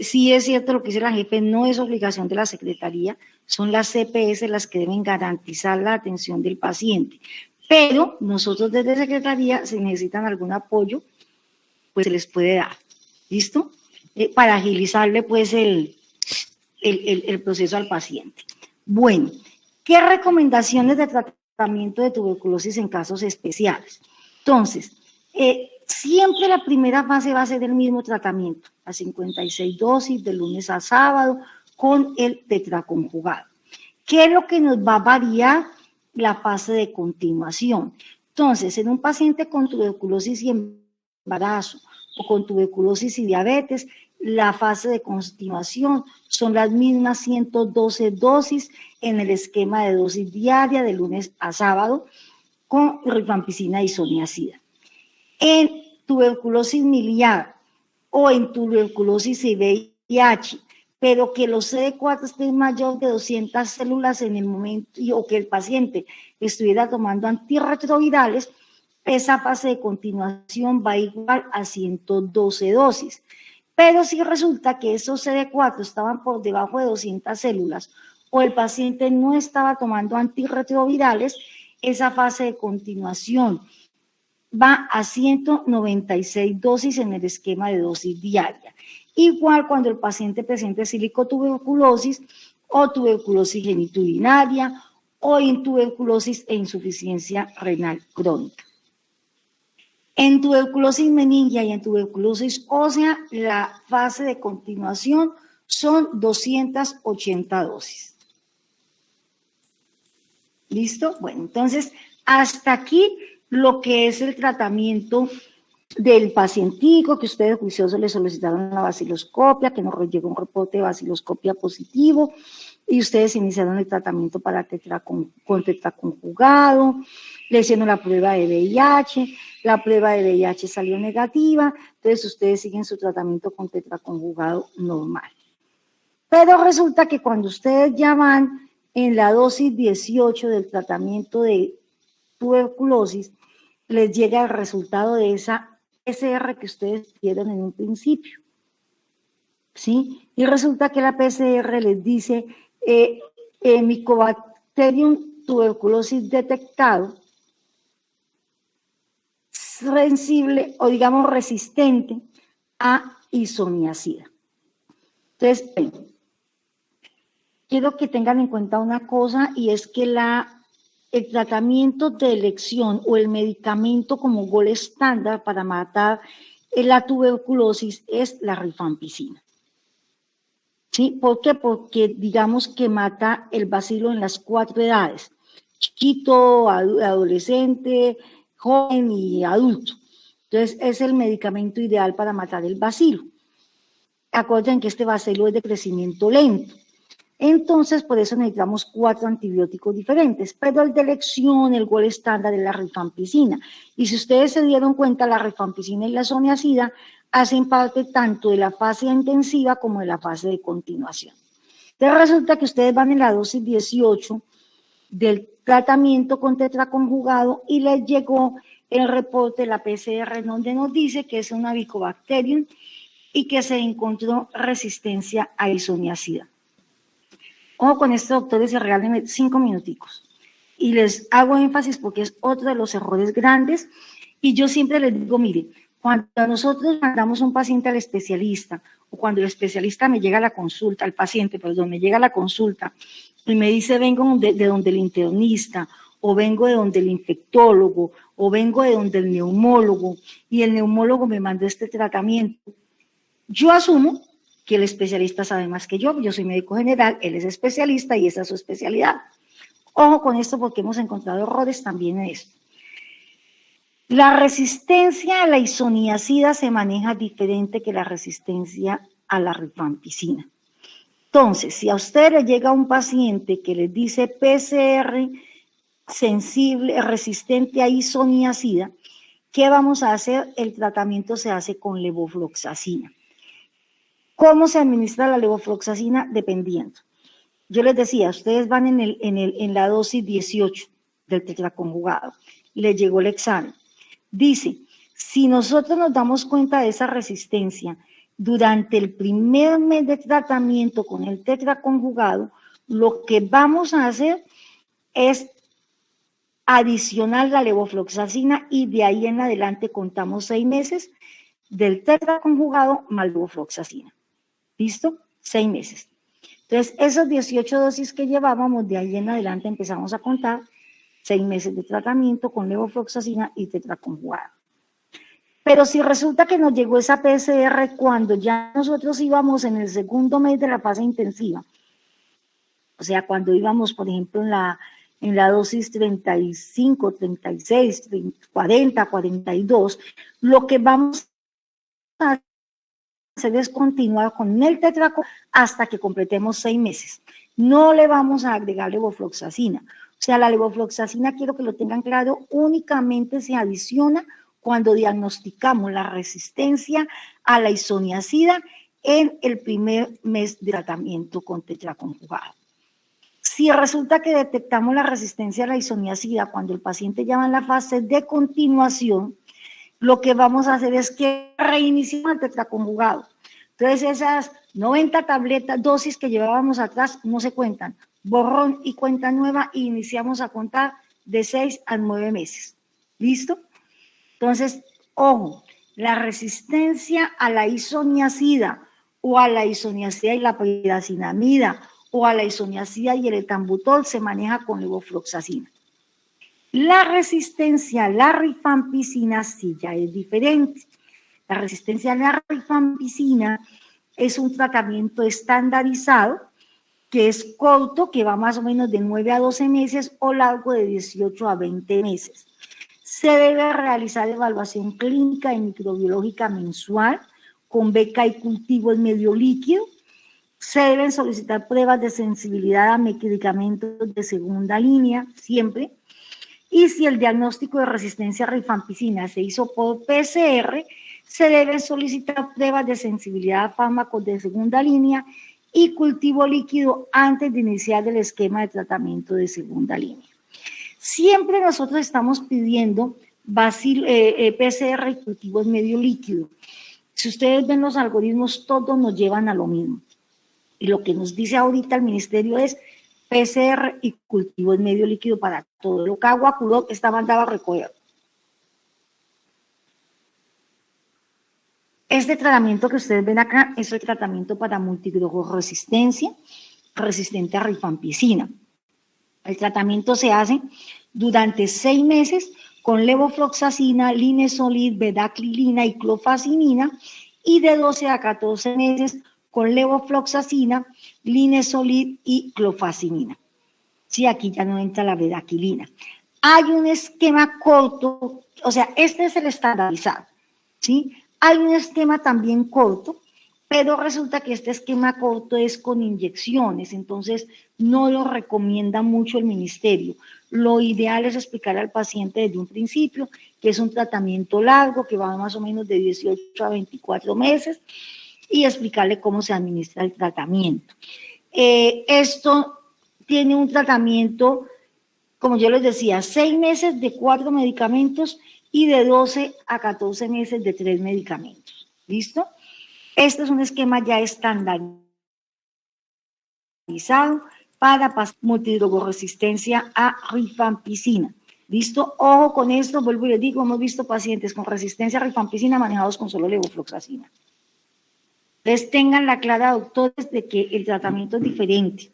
sí es cierto lo que dice la jefe, no es obligación de la Secretaría, son las CPS las que deben garantizar la atención del paciente. Pero nosotros desde Secretaría, si necesitan algún apoyo, pues se les puede dar. ¿Listo? Para agilizarle pues el proceso al paciente. Bueno, ¿qué recomendaciones de tratamiento de tuberculosis en casos especiales? Entonces, siempre la primera fase va a ser el mismo tratamiento, a 56 dosis de lunes a sábado con el tetraconjugado. ¿Qué es lo que nos va a variar? La fase de continuación. Entonces, en un paciente con tuberculosis y embarazo o con tuberculosis y diabetes, la fase de continuación son las mismas 112 dosis en el esquema de dosis diaria de lunes a sábado con rifampicina y isoniazida. En tuberculosis miliar o en tuberculosis y VIH, pero que los CD4 estén mayor de 200 células en el momento o que el paciente estuviera tomando antirretrovirales, esa fase de continuación va igual a 112 dosis. Pero si resulta que esos CD4 estaban por debajo de 200 células o el paciente no estaba tomando antirretrovirales, esa fase de continuación va a 196 dosis en el esquema de dosis diaria. Igual cuando el paciente presente silicotuberculosis o tuberculosis genitourinaria o tuberculosis e insuficiencia renal crónica. En tuberculosis meningia y en tuberculosis ósea, la fase de continuación son 280 dosis. ¿Listo? Bueno, entonces, hasta aquí lo que es el tratamiento del pacientico, que ustedes juiciosos le solicitaron la vaciloscopia, que nos llegó un reporte de vaciloscopia positivo, y ustedes iniciaron el tratamiento para con tetraconjugado, le hicieron la prueba de VIH, la prueba de VIH salió negativa, entonces ustedes siguen su tratamiento con tetraconjugado normal. Pero resulta que cuando ustedes ya van en la dosis 18 del tratamiento de tuberculosis, les llega el resultado de esa PCR que ustedes dieron en un principio, ¿sí? Y resulta que la PCR les dice Mycobacterium tuberculosis detectado, sensible o digamos resistente a isoniazida. Entonces, quiero que tengan en cuenta una cosa, y es que el tratamiento de elección o el medicamento como gol estándar para matar la tuberculosis es la rifampicina. ¿Sí? ¿Por qué? Porque digamos que mata el bacilo en las 4 edades: chiquito, adolescente, joven y adulto. Entonces es el medicamento ideal para matar el bacilo. Acuérdense que este bacilo es de crecimiento lento. Entonces, por eso necesitamos 4 antibióticos diferentes, pero el de elección, el gol estándar es la rifampicina. Y si ustedes se dieron cuenta, la rifampicina y la isoniazida hacen parte tanto de la fase intensiva como de la fase de continuación. Entonces resulta que ustedes van en la dosis 18 del tratamiento con tetraconjugado y les llegó el reporte de la PCR donde nos dice que es una Mycobacterium y que se encontró resistencia a isoniazida. Ojo con esto, doctores, y regálenme 5 minuticos. Y les hago énfasis porque es otro de los errores grandes. Y yo siempre les digo, mire, cuando nosotros mandamos un paciente al especialista, o cuando el especialista me llega a la consulta, el paciente, perdón, me llega a la consulta y me dice, vengo de donde el internista, o vengo de donde el infectólogo, o vengo de donde el neumólogo, y el neumólogo me mandó este tratamiento, yo asumo que el especialista sabe más que yo soy médico general, él es especialista y esa es su especialidad. Ojo con esto porque hemos encontrado errores también en esto. La resistencia a la isoniazida se maneja diferente que la resistencia a la rifampicina. Entonces, si a usted le llega un paciente que le dice PCR sensible, resistente a isoniazida, ¿qué vamos a hacer? El tratamiento se hace con levofloxacina. ¿Cómo se administra la levofloxacina? Dependiendo. Yo les decía, ustedes van en la dosis 18 del tetraconjugado. Les llegó el examen. Dice, si nosotros nos damos cuenta de esa resistencia durante el primer mes de tratamiento con el tetraconjugado, lo que vamos a hacer es adicionar la levofloxacina y de ahí en adelante contamos 6 meses del tetraconjugado más levofloxacina. ¿Listo? 6 meses. Entonces, esas 18 dosis que llevábamos, de ahí en adelante empezamos a contar 6 meses de tratamiento con levofloxacina y tetraconjugado. Pero si resulta que nos llegó esa PCR cuando ya nosotros íbamos en el segundo mes de la fase intensiva, o sea, cuando íbamos, por ejemplo, en la dosis 35, 36, 40, 42, lo que vamos a hacer es continuar con el tetraco hasta que completemos 6 meses. No le vamos a agregar levofloxacina. O sea, la levofloxacina, quiero que lo tengan claro, únicamente se adiciona cuando diagnosticamos la resistencia a la isoniazida en el primer mes de tratamiento con tetraconjugado. Si resulta que detectamos la resistencia a la isoniazida cuando el paciente ya va en la fase de continuación, lo que vamos a hacer es que reiniciemos el tetraconjugado. Entonces esas 90 tabletas, dosis que llevábamos atrás no se cuentan. Borrón y cuenta nueva y iniciamos a contar de 6 a 9 meses. ¿Listo? Entonces, ojo, la resistencia a la isoniazida o a la isoniazida y la piracinamida o a la isoniazida y el etambutol se maneja con levofloxacina. La resistencia a la rifampicina sí ya es diferente. La resistencia a la rifampicina es un tratamiento estandarizado que es corto, que va más o menos de 9 a 12 meses o largo de 18 a 20 meses. Se debe realizar evaluación clínica y microbiológica mensual con beca y cultivo en medio líquido. Se deben solicitar pruebas de sensibilidad a medicamentos de segunda línea, siempre. Y si el diagnóstico de resistencia a rifampicina se hizo por PCR, se deben solicitar pruebas de sensibilidad a fármacos de segunda línea y cultivo líquido antes de iniciar el esquema de tratamiento de segunda línea. Siempre nosotros estamos pidiendo PCR y cultivo en medio líquido. Si ustedes ven los algoritmos, todos nos llevan a lo mismo. Y lo que nos dice ahorita el ministerio es PCR y cultivo en medio líquido para todo. Lo que Aguaculó está mandado a recoger. Este tratamiento que ustedes ven acá es el tratamiento para multidrogoresistencia resistente a rifampicina. El tratamiento se hace durante 6 meses con levofloxacina, linezolid, bedaquiline y clofacinina y de 12 a 14 meses con levofloxacina, linezolid y clofacinina. Sí, aquí ya no entra la bedaquilina. Hay un esquema corto, o sea, este es el estandarizado, ¿sí? Hay un esquema también corto, pero resulta que este esquema corto es con inyecciones, entonces no lo recomienda mucho el ministerio. Lo ideal es explicar al paciente desde un principio que es un tratamiento largo, que va más o menos de 18 a 24 meses, y explicarle cómo se administra el tratamiento. Esto tiene un tratamiento, como yo les decía, 6 meses de 4 medicamentos y de 12 a 14 meses de 3 medicamentos. ¿Listo? Este es un esquema ya estandarizado para multidrogoresistencia a rifampicina. ¿Listo? Ojo con esto, vuelvo y les digo, hemos visto pacientes con resistencia a rifampicina manejados con solo levofloxacina. Entonces tengan la clara, doctores, de que el tratamiento es diferente.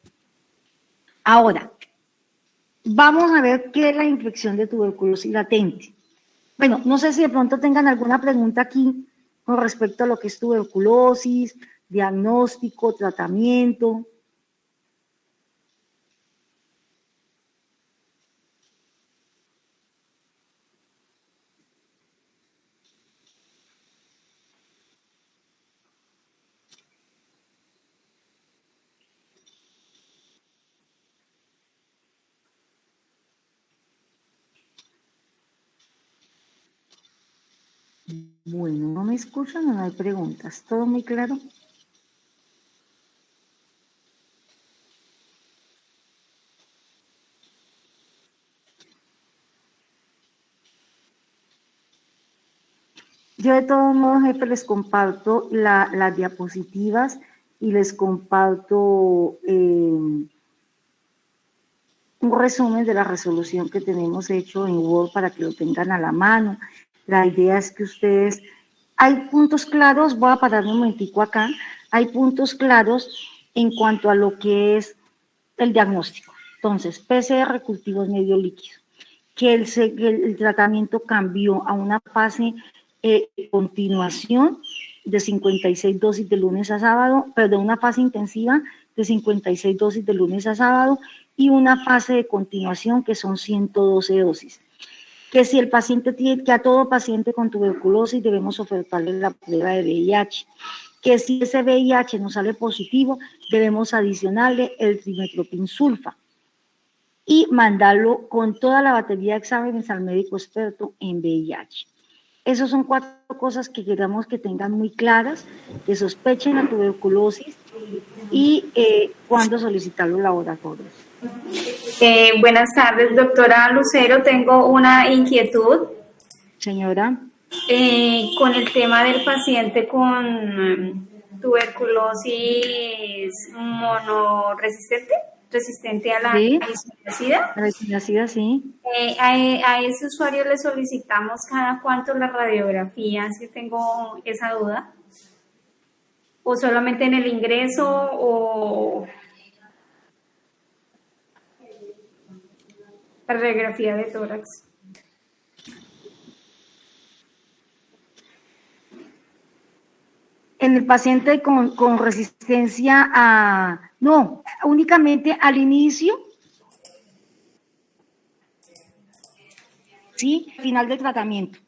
Ahora, vamos a ver qué es la infección de tuberculosis latente. Bueno, no sé si de pronto tengan alguna pregunta aquí con respecto a lo que es tuberculosis, diagnóstico, tratamiento. Bueno, ¿no me escuchan o no hay preguntas? ¿Todo muy claro? Yo de todos modos, jefe, les comparto las diapositivas y les comparto un resumen de la resolución que tenemos hecho en Word para que lo tengan a la mano. La idea es que ustedes, hay puntos claros, voy a pararme un momentico acá, hay puntos claros en cuanto a lo que es el diagnóstico. Entonces, PCR, cultivos medio líquido, que el tratamiento cambió a una fase continuación de 56 dosis de lunes a sábado, perdón, una fase intensiva de 56 dosis de lunes a sábado y una fase de continuación que son 112 dosis. Que si el paciente tiene, que a todo paciente con tuberculosis debemos ofertarle la prueba de VIH, que si ese VIH nos sale positivo, debemos adicionarle el trimetoprim-sulfa y mandarlo con toda la batería de exámenes al médico experto en VIH. Esas son 4 cosas que queremos que tengan muy claras, que sospechen la tuberculosis y cuándo solicitar los laboratorios. Buenas tardes, doctora Lucero. Tengo una inquietud. Señora. Con el tema del paciente con tuberculosis monoresistente, resistente a la Sí. isoniazida. La isoniazida, sí. A ese usuario le solicitamos cada cuánto la radiografía, si tengo esa duda. ¿O solamente en el ingreso o la radiografía de tórax? En el paciente con resistencia a... No, únicamente al inicio, sí, al final del tratamiento.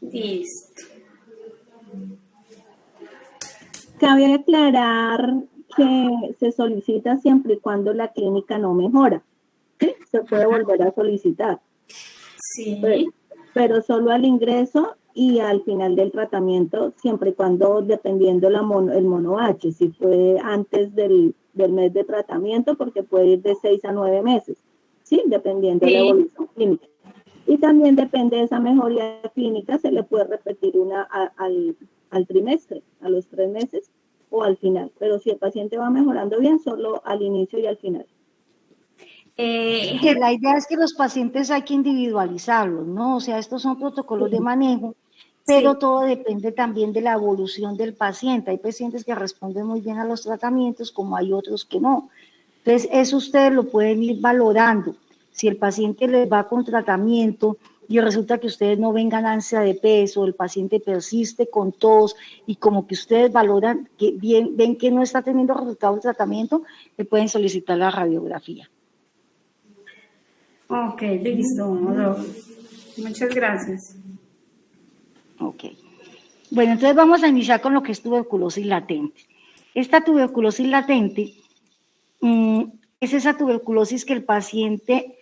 Listo. Cabe aclarar que se solicita siempre y cuando la clínica no mejora. ¿Sí? Se puede volver a solicitar, Sí. pero solo al ingreso y al final del tratamiento, siempre y cuando, dependiendo el mono H, si fue antes del mes de tratamiento, porque puede ir de 6 a 9 meses, ¿sí? Dependiendo de la evolución clínica. Y también depende de esa mejoría clínica, se le puede repetir una al trimestre, a los 3 meses o al final. Pero si el paciente va mejorando bien, solo al inicio y al final. La idea es que los pacientes hay que individualizarlos, ¿no? O sea, estos son protocolos de manejo, pero todo depende también de la evolución del paciente. Hay pacientes que responden muy bien a los tratamientos, como hay otros que no. Entonces, eso ustedes lo pueden ir valorando. Si el paciente les va con tratamiento y resulta que ustedes no ven ganancia de peso, el paciente persiste con tos y como que ustedes valoran, que ven que no está teniendo resultado el tratamiento, le pueden solicitar la radiografía. Ok, listo. Muchas gracias. Ok. Bueno, entonces vamos a iniciar con lo que es tuberculosis latente. Esta tuberculosis latente es esa tuberculosis que el paciente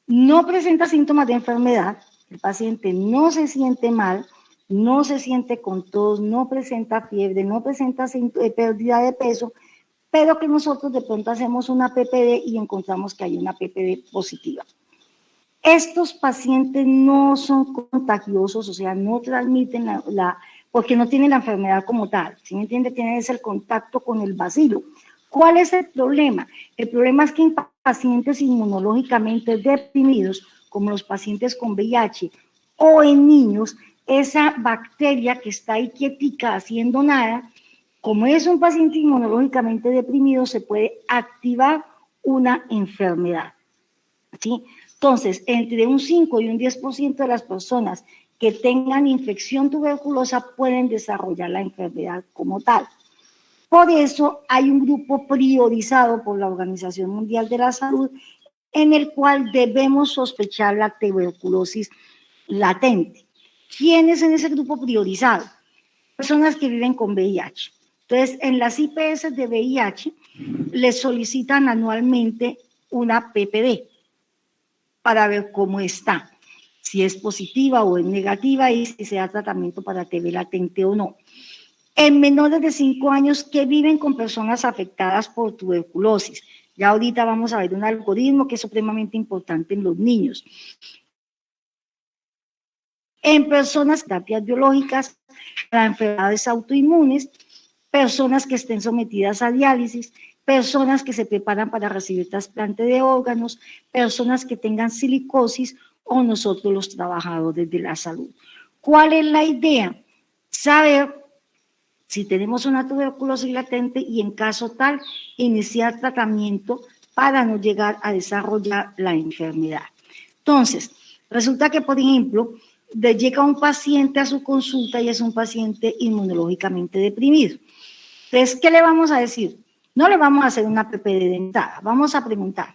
no presenta síntomas de enfermedad, el paciente no se siente mal, no se siente con tos, no presenta fiebre, no presenta pérdida de peso, pero que nosotros de pronto hacemos una PPD y encontramos que hay una PPD positiva. Estos pacientes no son contagiosos, o sea, no transmiten porque no tienen la enfermedad como tal, ¿sí me entiende? Tienen ese contacto con el bacilo. ¿Cuál es el problema? El problema es que en pacientes inmunológicamente deprimidos, como los pacientes con VIH, o en niños, esa bacteria que está ahí quietica haciendo nada, como es un paciente inmunológicamente deprimido, se puede activar una enfermedad, ¿sí? Entonces, entre un 5 y un 10% de las personas que tengan infección tuberculosa pueden desarrollar la enfermedad como tal. Por eso hay un grupo priorizado por la Organización Mundial de la Salud en el cual debemos sospechar la tuberculosis latente. ¿Quiénes en ese grupo priorizado? Personas que viven con VIH. Entonces, en las IPS de VIH les solicitan anualmente una PPD para ver cómo está, si es positiva o es negativa y si se da tratamiento para TB latente o no. En menores de 5 años que viven con personas afectadas por tuberculosis. Ya ahorita vamos a ver un algoritmo que es supremamente importante en los niños. En personas con terapias biológicas para enfermedades autoinmunes, personas que estén sometidas a diálisis, personas que se preparan para recibir trasplante de órganos, personas que tengan silicosis o nosotros los trabajadores de la salud. ¿Cuál es la idea? Saber si tenemos una tuberculosis latente y en caso tal, iniciar tratamiento para no llegar a desarrollar la enfermedad. Entonces, resulta que, por ejemplo, llega un paciente a su consulta y es un paciente inmunológicamente deprimido. Entonces, ¿qué le vamos a decir? No le vamos a hacer una PPD de entrada, vamos a preguntar,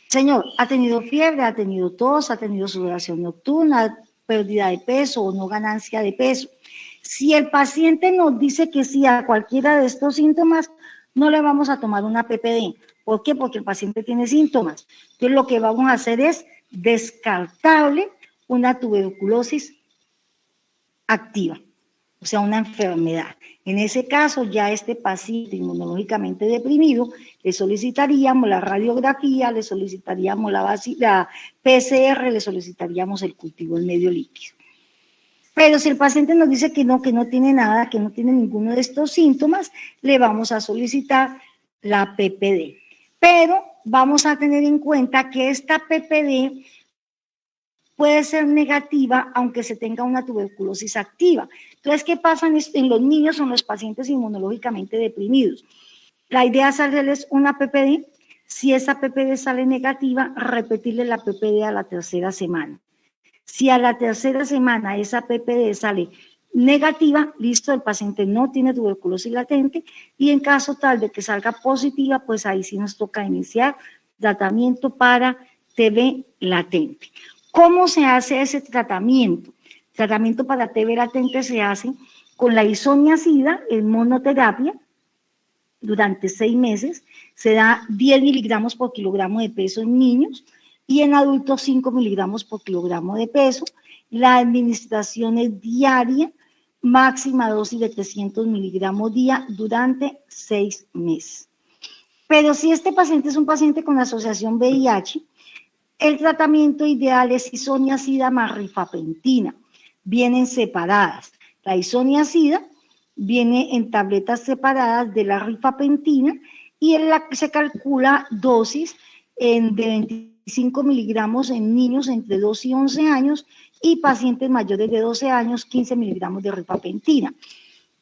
señor, ¿ha tenido fiebre, ha tenido tos, ha tenido sudoración nocturna, pérdida de peso o no ganancia de peso? Si el paciente nos dice que sí a cualquiera de estos síntomas, no le vamos a tomar una PPD. ¿Por qué? Porque el paciente tiene síntomas. Entonces, lo que vamos a hacer es descartable una tuberculosis activa, o sea, una enfermedad. En ese caso, ya a este paciente inmunológicamente deprimido, le solicitaríamos la radiografía, le solicitaríamos la PCR, le solicitaríamos el cultivo en medio líquido. Pero si el paciente nos dice que no tiene nada, que no tiene ninguno de estos síntomas, le vamos a solicitar la PPD. Pero vamos a tener en cuenta que esta PPD puede ser negativa aunque se tenga una tuberculosis activa. Entonces, ¿qué pasa en los niños o en los pacientes inmunológicamente deprimidos? La idea es hacerles una PPD. Si esa PPD sale negativa, repetirle la PPD a la tercera semana. Si a la tercera semana esa PPD sale negativa, listo, el paciente no tiene tuberculosis latente, y en caso tal de que salga positiva, pues ahí sí nos toca iniciar tratamiento para TB latente. ¿Cómo se hace ese tratamiento? El tratamiento para TB latente se hace con la isoniazida en monoterapia durante 6 meses. Se da 10 miligramos por kilogramo de peso en niños y en adultos 5 miligramos por kilogramo de peso. La administración es diaria, máxima dosis de 300 miligramos día durante 6 meses. Pero si este paciente es un paciente con asociación VIH, el tratamiento ideal es isoniazida más rifapentina. Vienen separadas. La isoniazida viene en tabletas separadas de la rifapentina y en la que se calcula dosis de 25 miligramos en niños entre 2 y 11 años y pacientes mayores de 12 años, 15 miligramos de rifapentina.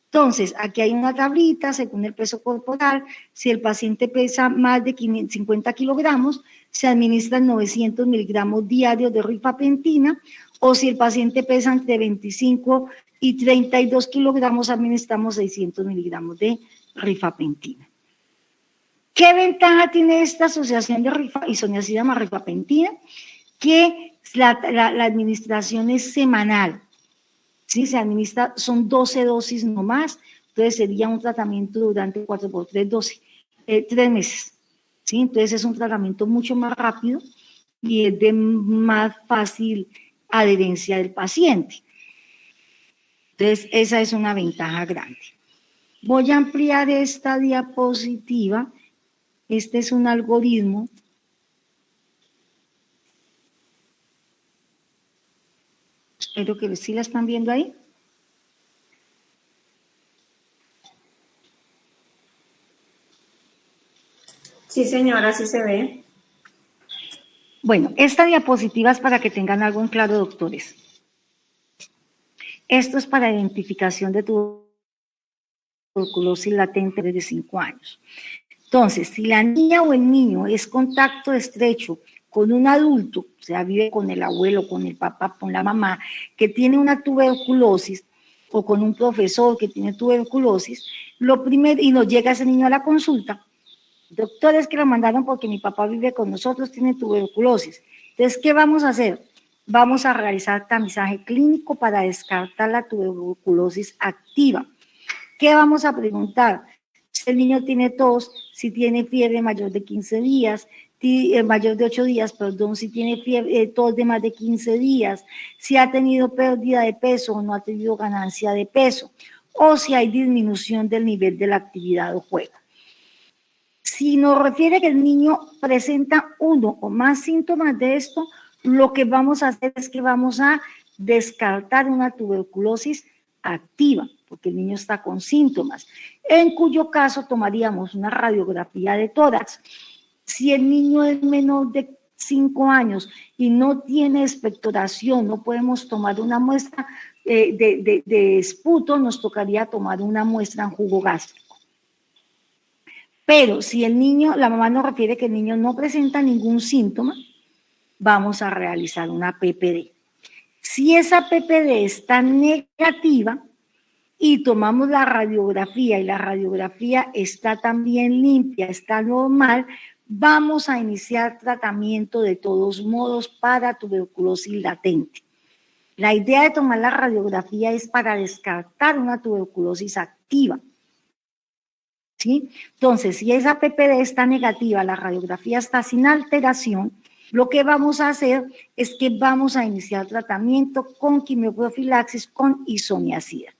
Entonces, aquí hay una tablita según el peso corporal. Si el paciente pesa más de 50 kilogramos, se administran 900 miligramos diarios de rifapentina, o si el paciente pesa entre 25 y 32 kilogramos, administramos 600 miligramos de rifapentina. ¿Qué ventaja tiene esta asociación de isoniazida más rifapentina? Que la administración es semanal. ¿Sí? Se administra, son 12 dosis nomás, entonces sería un tratamiento durante 4 por 3 dosis, 3 meses. ¿Sí? Entonces es un tratamiento mucho más rápido y es de más fácil adherencia del paciente. Entonces esa es una ventaja grande. Voy a ampliar esta diapositiva. Este es un algoritmo. Espero que sí la están viendo ahí. Sí, señora, sí se ve. Bueno, esta diapositiva es para que tengan algo en claro, doctores. Esto es para identificación de tuberculosis latente desde 5 años. Entonces, si la niña o el niño es contacto estrecho con un adulto, o sea, vive con el abuelo, con el papá, con la mamá, que tiene una tuberculosis, o con un profesor que tiene tuberculosis, lo primero, y nos llega ese niño a la consulta, doctores que lo mandaron porque mi papá vive con nosotros, tiene tuberculosis. Entonces, ¿qué vamos a hacer? Vamos a realizar tamizaje clínico para descartar la tuberculosis activa. ¿Qué vamos a preguntar? Si el niño tiene tos, si tiene fiebre mayor de 15 días, mayor de 8 días, perdón, si tiene fiebre, tos de más de 15 días, si ha tenido pérdida de peso o no ha tenido ganancia de peso, o si hay disminución del nivel de la actividad o juego. Si nos refiere que el niño presenta uno o más síntomas de esto, lo que vamos a hacer es que vamos a descartar una tuberculosis activa, porque el niño está con síntomas, en cuyo caso tomaríamos una radiografía de tórax. Si el niño es menor de 5 años y no tiene expectoración, no podemos tomar una muestra de esputo, nos tocaría tomar una muestra en jugo gástrico. Pero si el niño, la mamá nos refiere que el niño no presenta ningún síntoma, vamos a realizar una PPD. Si esa PPD está negativa y tomamos la radiografía y la radiografía está también limpia, está normal, vamos a iniciar tratamiento de todos modos para tuberculosis latente. La idea de tomar la radiografía es para descartar una tuberculosis activa. ¿Sí? Entonces, si esa PPD está negativa, la radiografía está sin alteración, lo que vamos a hacer es que vamos a iniciar tratamiento con quimioprofilaxis con isoniazida.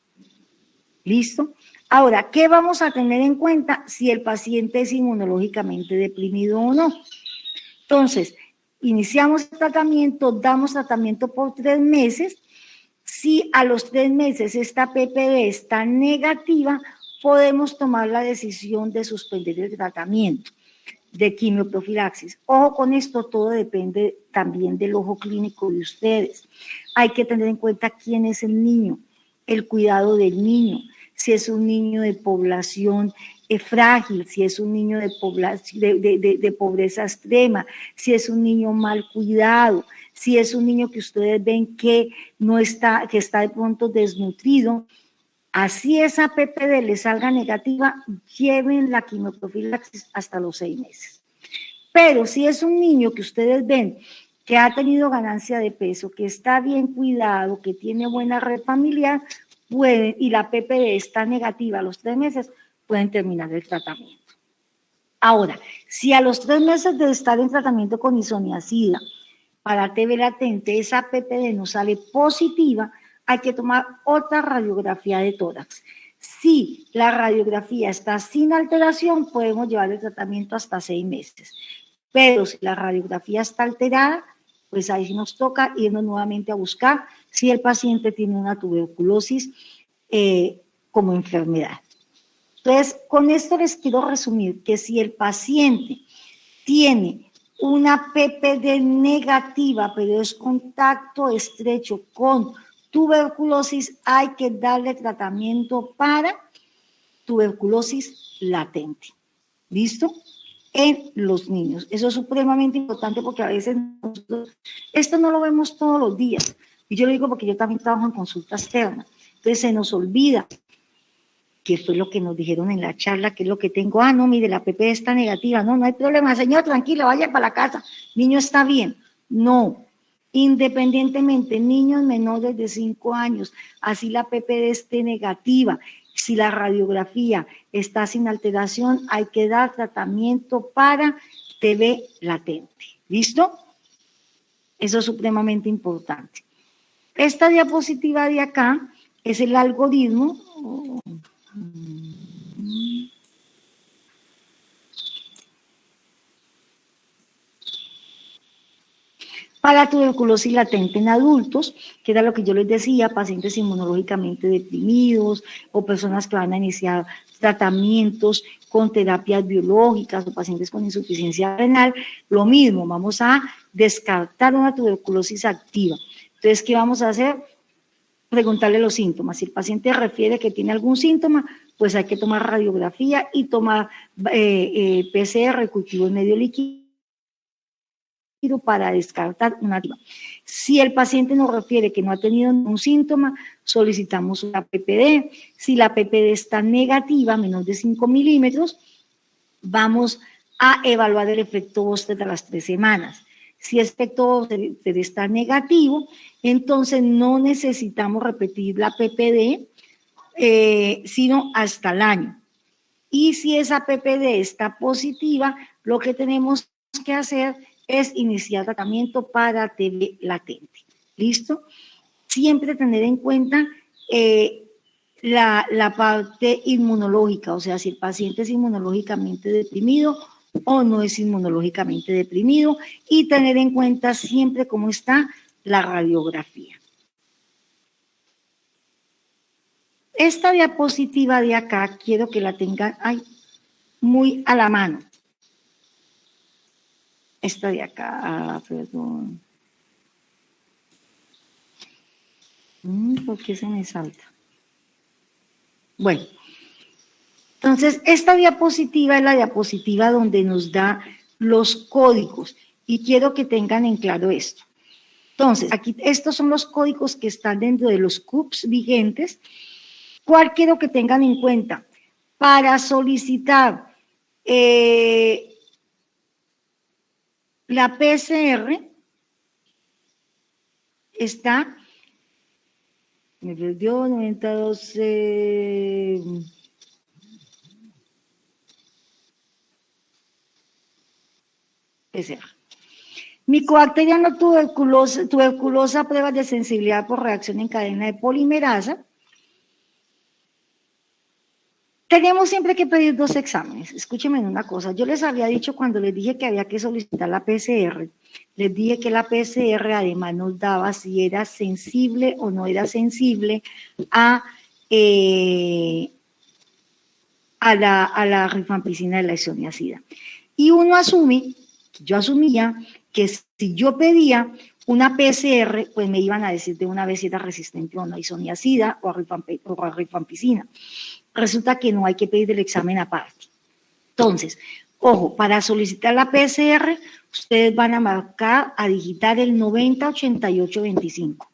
¿Listo? Ahora, ¿qué vamos a tener en cuenta si el paciente es inmunológicamente deprimido o no? Entonces, iniciamos el tratamiento, damos tratamiento por 3 meses. Si a los 3 meses esta PPD está negativa, podemos tomar la decisión de suspender el tratamiento de quimioprofilaxis. Ojo con esto, todo depende también del ojo clínico de ustedes. Hay que tener en cuenta quién es el niño, el cuidado del niño, si es un niño de población frágil, si es un niño de pobreza extrema, si es un niño mal cuidado, si es un niño que ustedes ven que no está, que está de pronto desnutrido. Así esa PPD le salga negativa, lleven la quimioprofilaxis hasta los 6 meses. Pero si es un niño que ustedes ven que ha tenido ganancia de peso, que está bien cuidado, que tiene buena red familiar, pueden, y la PPD está negativa a los 3 meses, pueden terminar el tratamiento. Ahora, si a los 3 meses de estar en tratamiento con isoniazida para TB latente esa PPD no sale positiva, hay que tomar otra radiografía de tórax. Si la radiografía está sin alteración, podemos llevar el tratamiento hasta 6 meses. Pero si la radiografía está alterada, pues ahí nos toca irnos nuevamente a buscar si el paciente tiene una tuberculosis como enfermedad. Entonces, con esto les quiero resumir que si el paciente tiene una PPD negativa, pero es contacto estrecho con tuberculosis, hay que darle tratamiento para tuberculosis latente. ¿Listo? En los niños. Eso es supremamente importante porque a veces esto no lo vemos todos los días. Y yo lo digo porque yo también trabajo en consulta externa. Entonces se nos olvida qué fue lo que nos dijeron en la charla, qué es lo que tengo. Ah, no, mire, la PP está negativa. No, no hay problema, señor, tranquilo, vaya para la casa. Niño está bien. No. Independientemente, niños menores de 5 años, así la PPD esté negativa, si la radiografía está sin alteración, hay que dar tratamiento para TB latente. ¿Listo? Eso es supremamente importante. Esta diapositiva de acá es el algoritmo. Para tuberculosis latente en adultos, que era lo que yo les decía, pacientes inmunológicamente deprimidos o personas que van a iniciar tratamientos con terapias biológicas o pacientes con insuficiencia renal, lo mismo, vamos a descartar una tuberculosis activa. Entonces, ¿qué vamos a hacer? Preguntarle los síntomas. Si el paciente refiere que tiene algún síntoma, pues hay que tomar radiografía y tomar PCR, cultivo en medio líquido, para descartar una activa. Si el paciente nos refiere que no ha tenido ningún síntoma, solicitamos una PPD. Si la PPD está negativa, menos de 5 milímetros, vamos a evaluar el efecto Bostrom a las 3 semanas. Si el efecto Bostrom está negativo, entonces no necesitamos repetir la PPD, sino hasta el año. Y si esa PPD está positiva, lo que tenemos que hacer es iniciar tratamiento para TB latente. ¿Listo? Siempre tener en cuenta la parte inmunológica, o sea, si el paciente es inmunológicamente deprimido o no es inmunológicamente deprimido, y tener en cuenta siempre cómo está la radiografía. Esta diapositiva de acá quiero que la tengan muy a la mano. Esta de acá, perdón. ¿Por qué se me salta? Bueno, entonces esta diapositiva es la diapositiva donde nos da los códigos y quiero que tengan en claro esto. Entonces, aquí estos son los códigos que están dentro de los CUPS vigentes. ¿Cuál quiero que tengan en cuenta? Para solicitar la PCR está, me perdió, 9012, PCR. Micobacteriano tuberculosa, pruebas de sensibilidad por reacción en cadena de polimerasa. Tenemos siempre que pedir 2 exámenes. Escúchenme una cosa, yo les había dicho cuando les dije que había que solicitar la PCR, Les dije que la PCR además nos daba si era sensible o no era sensible a la rifampicina de la isoniazida. Y uno asume, yo asumía, que si yo pedía una PCR, pues me iban a decir de una vez si era resistente o no a isoniazida o a rifampicina. Resulta que no, hay que pedir el examen aparte. Entonces, ojo, para solicitar la PCR, ustedes van a marcar, a digitar el 908825.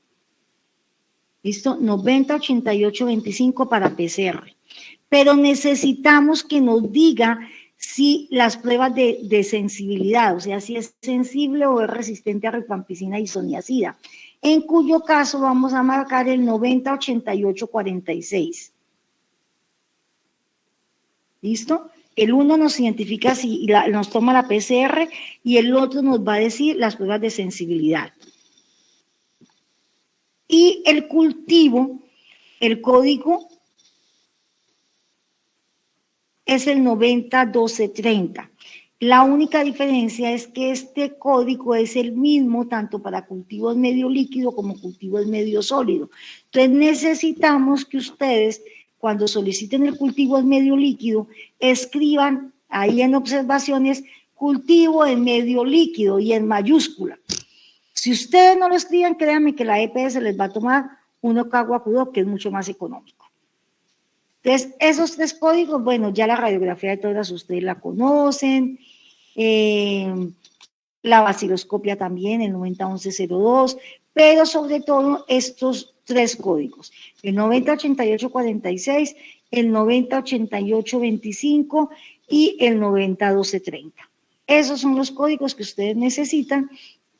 ¿Listo? 908825 para PCR. Pero necesitamos que nos diga si las pruebas de sensibilidad, o sea, si es sensible o es resistente a rifampicina y isoniazida, en cuyo caso vamos a marcar el 908846. ¿Listo? El uno nos identifica si nos toma la PCR y el otro nos va a decir las pruebas de sensibilidad. Y el cultivo, el código es el 901230. La única diferencia es que este código es el mismo tanto para cultivos medio líquido como cultivos medio sólido. Entonces necesitamos que ustedes, cuando soliciten el cultivo en medio líquido, escriban ahí en observaciones cultivo en medio líquido y en mayúscula. Si ustedes no lo escriban, créanme que la EPS les va a tomar uno Caguacudo, que es mucho más económico. Entonces, esos tres códigos, bueno, ya la radiografía de todas ustedes la conocen, la vaciloscopia también, el 901102, pero sobre todo estos tres códigos, el 908846, el 908825 y el 901230. Esos son los códigos que ustedes necesitan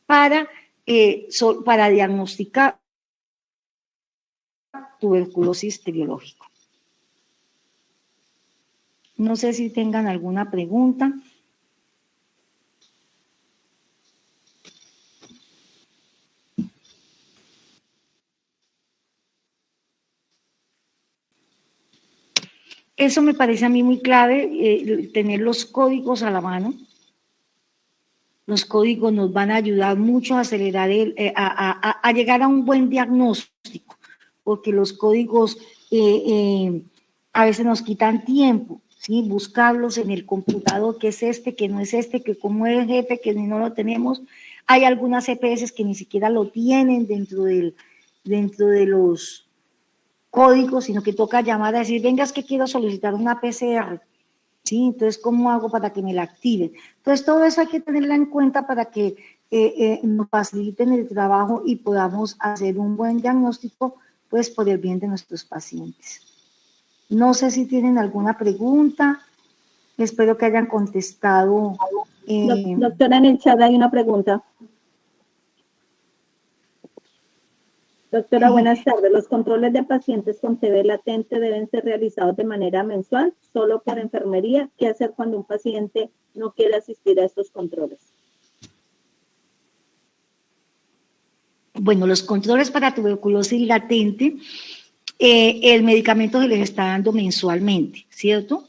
para diagnosticar tuberculosis teriológica. No sé si tengan alguna pregunta. Eso me parece a mí muy clave, tener los códigos a la mano. Los códigos nos van a ayudar mucho a acelerar, a llegar a un buen diagnóstico, porque los códigos a veces nos quitan tiempo. ¿Sí? Buscarlos en el computador, que es este, que no es este, que como es el jefe, que no lo tenemos. Hay algunas EPS que ni siquiera lo tienen dentro de los códigos, sino que toca llamar a decir, venga, es que quiero solicitar una PCR. ¿Sí? Entonces, ¿cómo hago para que me la activen? Entonces, todo eso hay que tenerlo en cuenta para que nos faciliten el trabajo y podamos hacer un buen diagnóstico, pues, por el bien de nuestros pacientes. No sé si tienen alguna pregunta. Espero que hayan contestado. Doctora, en el chat hay una pregunta. Doctora, buenas tardes. ¿Los controles de pacientes con TB latente deben ser realizados de manera mensual, solo por enfermería? ¿Qué hacer cuando un paciente no quiere asistir a estos controles? Bueno, los controles para tuberculosis latente, el medicamento se les está dando mensualmente, ¿cierto?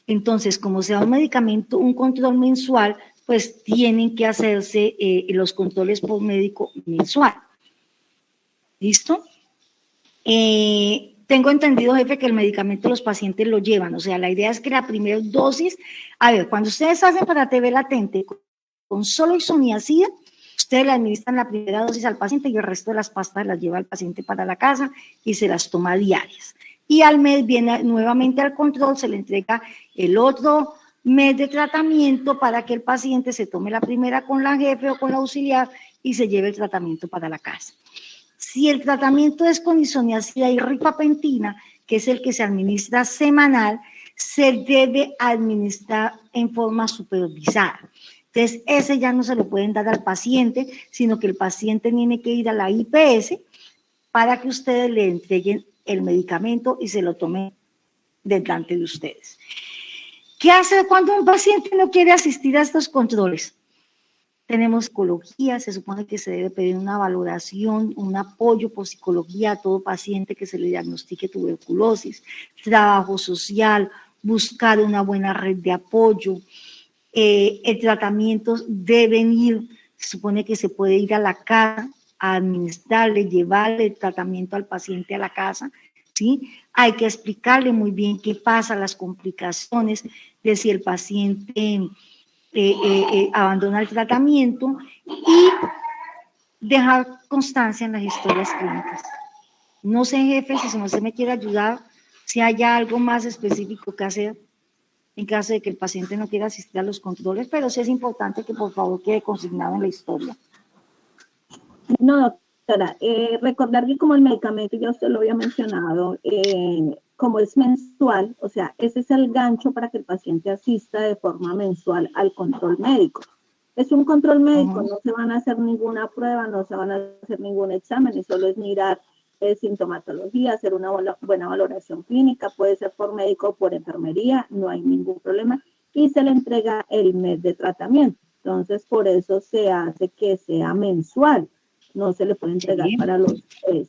Entonces, como sea un medicamento, un control mensual, pues tienen que hacerse los controles por médico mensual. ¿Listo? Tengo entendido, jefe, que el medicamento los pacientes lo llevan, o sea, la idea es que la primera dosis, a ver, cuando ustedes hacen para TB latente con solo isoniazida, ustedes le administran la primera dosis al paciente y el resto de las pastas las lleva el paciente para la casa y se las toma diarias. Y al mes viene nuevamente al control, se le entrega el otro mes de tratamiento para que el paciente se tome la primera con la jefe o con la auxiliar y se lleve el tratamiento para la casa. Si el tratamiento es con isoniazida y rifampicina, que es el que se administra semanal, se debe administrar en forma supervisada. Entonces, ese ya no se lo pueden dar al paciente, sino que el paciente tiene que ir a la IPS para que ustedes le entreguen el medicamento y se lo tomen delante de ustedes. ¿Qué hacer cuando un paciente no quiere asistir a estos controles? Tenemos psicología, se supone que se debe pedir una valoración, un apoyo por psicología a todo paciente que se le diagnostique tuberculosis, trabajo social, buscar una buena red de apoyo. El tratamiento deben ir Se supone que se puede ir a la casa a administrarle, llevarle el tratamiento al paciente a la casa, ¿sí? Hay que explicarle muy bien qué pasa, las complicaciones de si el paciente abandona el tratamiento y dejar constancia en las historias clínicas. No sé, jefe, si usted me quiere ayudar, si haya algo más específico que hacer en caso de que el paciente no quiera asistir a los controles, pero sí es importante que por favor quede consignado en la historia. No, doctora, recordar que como el medicamento, ya usted lo había mencionado, como es mensual, o sea, ese es el gancho para que el paciente asista de forma mensual al control médico. Es un control médico, no se van a hacer ninguna prueba, no se van a hacer ningún examen, y solo es mirar sintomatología, hacer una buena valoración clínica, puede ser por médico o por enfermería, no hay ningún problema, y se le entrega el mes de tratamiento. Entonces, por eso se hace que sea mensual. No se le puede entregar para los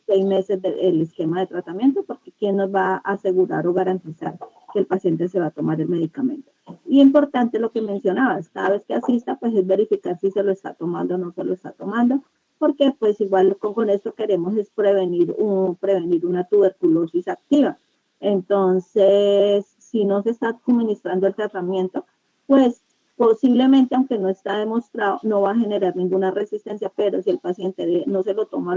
6 meses del esquema de tratamiento, porque ¿quién nos va a asegurar o garantizar que el paciente se va a tomar el medicamento? Y importante lo que mencionabas, cada vez que asista, pues es verificar si se lo está tomando o no se lo está tomando, porque pues igual con esto queremos es prevenir una tuberculosis activa. Entonces, si no se está administrando el tratamiento, pues posiblemente, aunque no está demostrado, no va a generar ninguna resistencia, pero si el paciente no se lo toma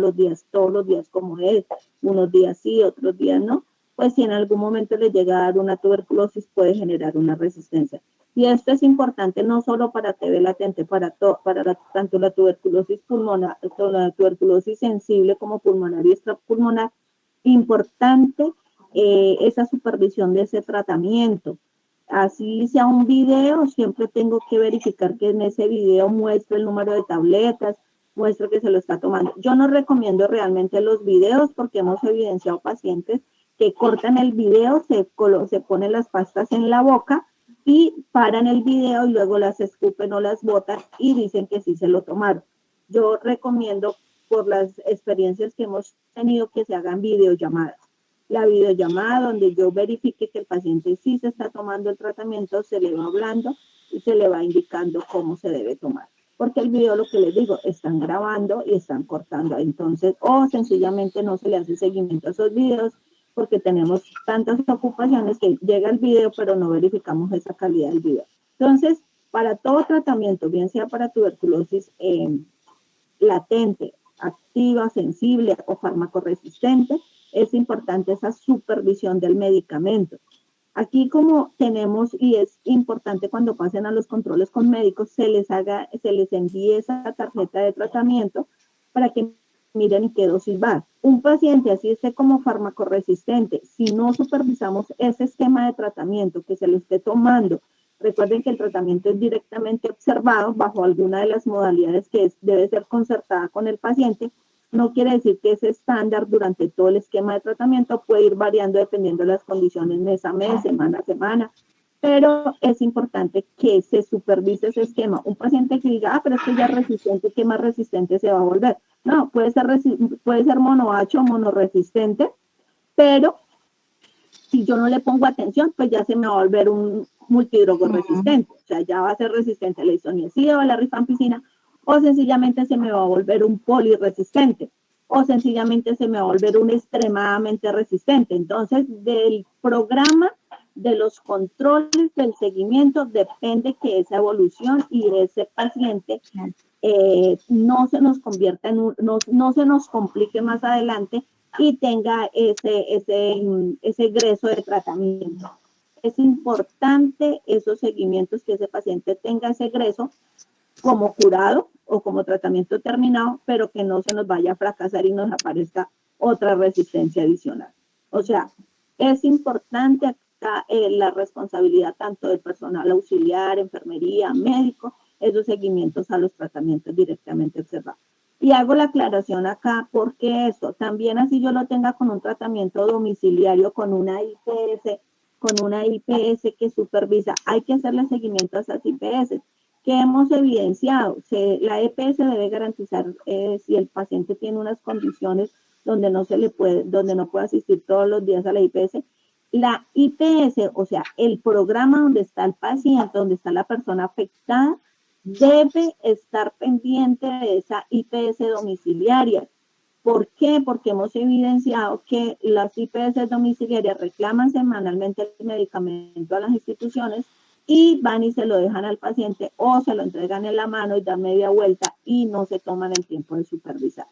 todos los días como es, unos días sí, otros días no, pues si en algún momento le llega a dar una tuberculosis, puede generar una resistencia. Y esto es importante no solo para TB latente, tanto la tuberculosis pulmonar, la tuberculosis sensible como pulmonar y extrapulmonar. Importante esa supervisión de ese tratamiento. Así sea un video, siempre tengo que verificar que en ese video muestre el número de tabletas, muestre que se lo está tomando. Yo no recomiendo realmente los videos porque hemos evidenciado pacientes que cortan el video, se ponen las pastas en la boca y paran el video y luego las escupen o las botan y dicen que sí se lo tomaron. Yo recomiendo, por las experiencias que hemos tenido, que se hagan videollamadas. La videollamada donde yo verifique que el paciente sí se está tomando el tratamiento, se le va hablando y se le va indicando cómo se debe tomar. Porque el video, lo que les digo, están grabando y están cortando. Entonces, o sencillamente no se le hace seguimiento a esos videos porque tenemos tantas ocupaciones que llega el video, pero no verificamos esa calidad del video. Entonces, para todo tratamiento, bien sea para tuberculosis latente, activa, sensible o fármaco resistente, es importante esa supervisión del medicamento. Aquí como tenemos, y es importante cuando pasen a los controles con médicos, se les envíe esa tarjeta de tratamiento para que miren en qué dosis va. Un paciente así esté como fármaco resistente, si no supervisamos ese esquema de tratamiento que se le esté tomando, recuerden que el tratamiento es directamente observado bajo alguna de las modalidades que debe ser concertada con el paciente. No quiere decir que ese estándar durante todo el esquema de tratamiento puede ir variando dependiendo de las condiciones mes a mes, semana a semana, pero es importante que se supervise ese esquema. Un paciente que diga, pero es que ya es resistente, ¿qué más resistente se va a volver? No, puede ser mono-H o monoresistente, pero si yo no le pongo atención, pues ya se me va a volver un multidrogo resistente, o sea, ya va a ser resistente a la isoniazida o a la rifampicina, o sencillamente se me va a volver un poliresistente, o sencillamente se me va a volver un extremadamente resistente. Entonces, del programa, de los controles, del seguimiento, depende que esa evolución y ese paciente no se nos convierta no se nos complique más adelante y tenga ese egreso de tratamiento. Es importante esos seguimientos, que ese paciente tenga ese egreso como curado o como tratamiento terminado, pero que no se nos vaya a fracasar y nos aparezca otra resistencia adicional. O sea, es importante acá la responsabilidad tanto del personal auxiliar, enfermería, médico, esos seguimientos a los tratamientos directamente observados. Y hago la aclaración acá porque esto, también así yo lo tenga con un tratamiento domiciliario, con una IPS que supervisa, hay que hacerle seguimiento a esas IPS. Que hemos evidenciado, la EPS debe garantizar si el paciente tiene unas condiciones donde no puede asistir todos los días a la IPS. La IPS, o sea, el programa donde está el paciente, donde está la persona afectada, debe estar pendiente de esa IPS domiciliaria. ¿Por qué? Porque hemos evidenciado que las IPS domiciliarias reclaman semanalmente el medicamento a las instituciones y van y se lo dejan al paciente o se lo entregan en la mano y dan media vuelta y no se toman el tiempo de supervisar.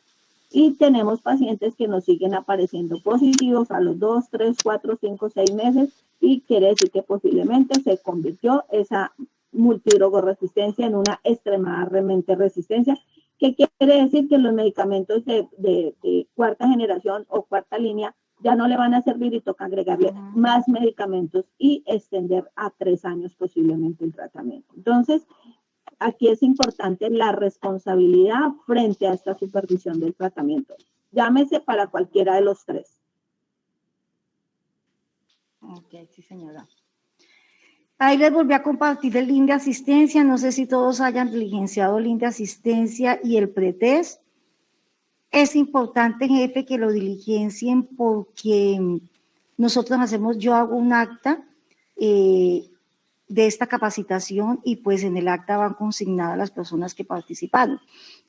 Y tenemos pacientes que nos siguen apareciendo positivos a los 2, 3, 4, 5, 6 meses y quiere decir que posiblemente se convirtió esa multidrogoresistencia en una extremadamente resistencia, que quiere decir que los medicamentos de cuarta generación o cuarta línea ya no le van a servir y toca agregarle más medicamentos y extender a 3 años posiblemente el tratamiento. Entonces, aquí es importante la responsabilidad frente a esta supervisión del tratamiento. Llámese para cualquiera de los 3. Ok, sí, señora. Ahí les volví a compartir el link de asistencia. No sé si todos hayan diligenciado el link de asistencia y el pretest. Es importante, jefe, que lo diligencien porque nosotros yo hago un acta de esta capacitación y pues en el acta van consignadas las personas que participaron.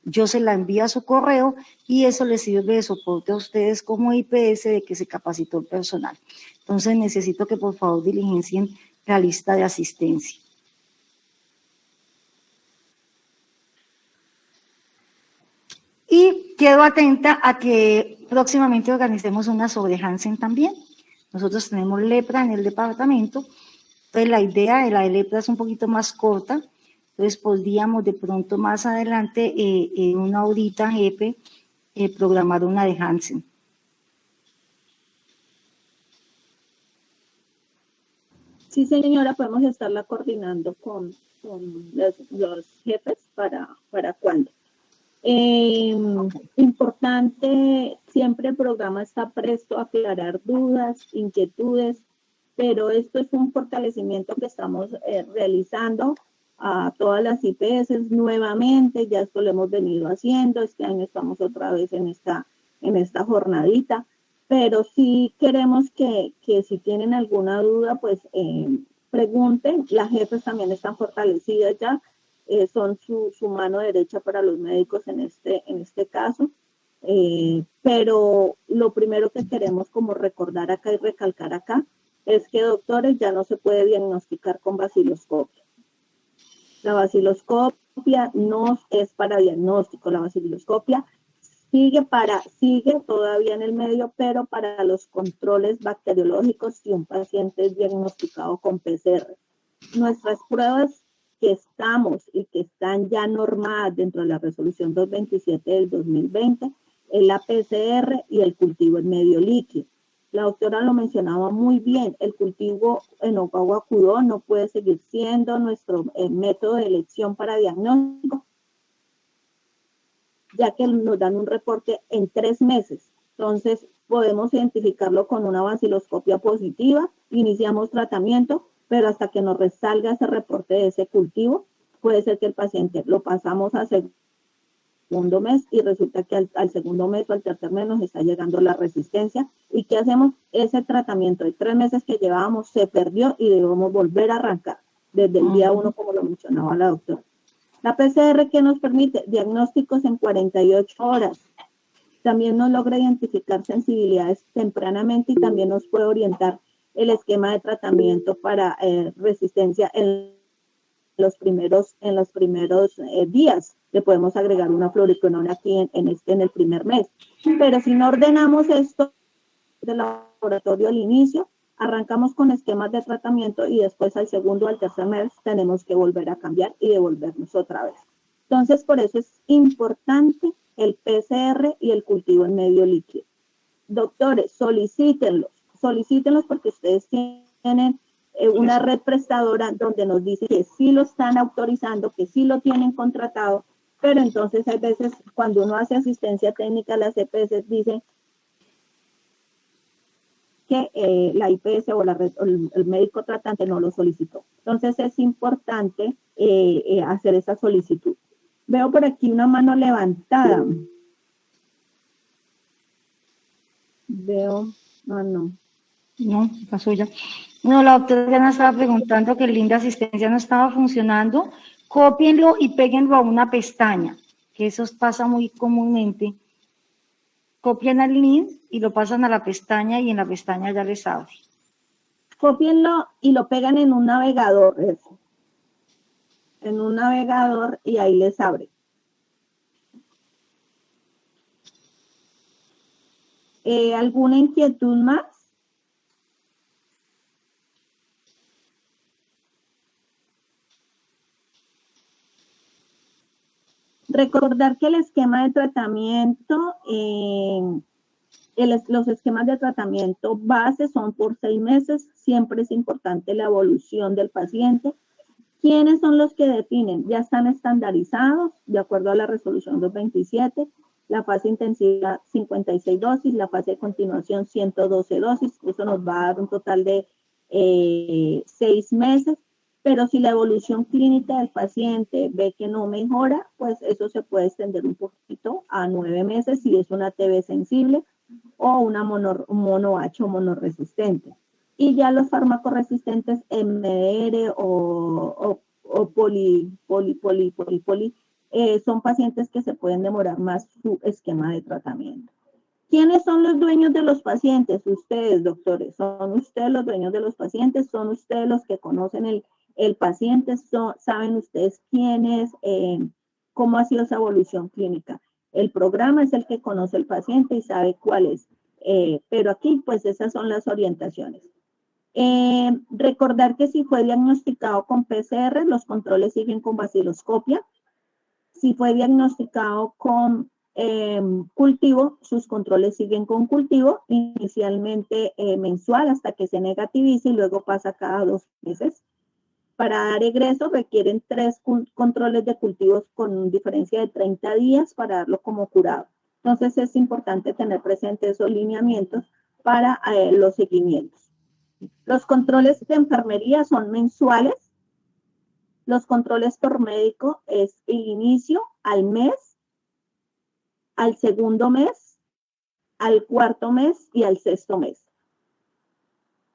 Yo se la envío a su correo y eso les sirve de soporte a ustedes como IPS de que se capacitó el personal. Entonces necesito que por favor diligencien la lista de asistencia. Y quedo atenta a que próximamente organicemos una sobre Hansen también. Nosotros tenemos lepra en el departamento, entonces la idea de la de lepra es un poquito más corta, entonces podríamos de pronto más adelante en una horita, jefe, programar una de Hansen. Sí, señora, podemos estarla coordinando con los jefes para cuándo. Importante, siempre el programa está presto a aclarar dudas, inquietudes, pero esto es un fortalecimiento que estamos realizando a todas las IPS nuevamente, ya esto lo hemos venido haciendo, este año estamos otra vez en esta jornadita, pero sí queremos que si tienen alguna duda, pues pregunten. Las jefes también están fortalecidas ya, son su mano derecha para los médicos en este caso, pero lo primero que queremos como recordar acá y recalcar acá es que, doctores, ya no se puede diagnosticar con baciloscopia. La baciloscopia no es para diagnóstico, la baciloscopia sigue todavía en el medio, pero para los controles bacteriológicos si un paciente es diagnosticado con PCR. Nuestras pruebas que estamos y que están ya normadas dentro de la resolución 227 del 2020 es la PCR y el cultivo en medio líquido. La doctora lo mencionaba muy bien, el cultivo en Ogawa-Kudo no puede seguir siendo nuestro método de elección para diagnóstico, ya que nos dan un reporte en 3 meses. Entonces, podemos identificarlo con una baciloscopia positiva, iniciamos tratamiento, pero hasta que nos resalga ese reporte de ese cultivo, puede ser que el paciente lo pasamos a segundo mes y resulta que al segundo mes o al tercer mes nos está llegando la resistencia. ¿Y qué hacemos? Ese tratamiento de 3 meses que llevábamos se perdió y debemos volver a arrancar desde el día 1, como lo mencionaba la doctora. La PCR, que nos permite diagnósticos en 48 horas. También nos logra identificar sensibilidades tempranamente y también nos puede orientar el esquema de tratamiento para resistencia en los primeros días. Le podemos agregar una fluoroquinolona aquí en el primer mes. Pero si no ordenamos esto del laboratorio al inicio, arrancamos con esquemas de tratamiento y después al segundo o al tercer mes tenemos que volver a cambiar y devolvernos otra vez. Entonces, por eso es importante el PCR y el cultivo en medio líquido. Doctores, solicítenlos porque ustedes tienen una red prestadora donde nos dice que sí lo están autorizando, que sí lo tienen contratado, pero entonces hay veces cuando uno hace asistencia técnica, las EPS dicen que la IPS o el médico tratante no lo solicitó. Entonces es importante hacer esa solicitud. Veo por aquí una mano levantada. No, la suya. No, la doctora Diana estaba preguntando que el link de asistencia no estaba funcionando Cópienlo y péguenlo a una pestaña, que eso pasa muy comúnmente. Copian el link y lo pasan a la pestaña y en la pestaña ya les abre. Cópienlo y lo pegan en un navegador, eso. En un navegador y ahí les abre. ¿Alguna inquietud más? Recordar que el esquema de tratamiento, los esquemas de tratamiento base son por 6 meses. Siempre es importante la evolución del paciente. ¿Quiénes son los que definen? Ya están estandarizados de acuerdo a la resolución 227, la fase intensiva 56 dosis, la fase de continuación 112 dosis. Eso nos va a dar un total de 6 meses. Pero si la evolución clínica del paciente ve que no mejora, pues eso se puede extender un poquito a 9 meses si es una TB sensible o una mono H o monoresistente. Y ya los fármacos resistentes MDR o poli, son pacientes que se pueden demorar más su esquema de tratamiento. ¿Quiénes son los dueños de los pacientes? Ustedes, doctores. ¿Son ustedes los dueños de los pacientes? ¿Son ustedes los que conocen el paciente? ¿Saben ustedes quién es? ¿Cómo ha sido esa evolución clínica? El programa es el que conoce el paciente y sabe cuál es. Pero aquí, pues, esas son las orientaciones. Recordar que si fue diagnosticado con PCR, los controles siguen con vaciloscopia. Si fue diagnosticado con cultivo, sus controles siguen con cultivo, inicialmente mensual hasta que se negativice y luego pasa cada 2 meses. Para dar egreso requieren 3 controles de cultivos con diferencia de 30 días para darlo como curado. Entonces es importante tener presente esos lineamientos para los seguimientos. Los controles de enfermería son mensuales. Los controles por médico es el inicio al mes, al segundo mes, al cuarto mes y al sexto mes.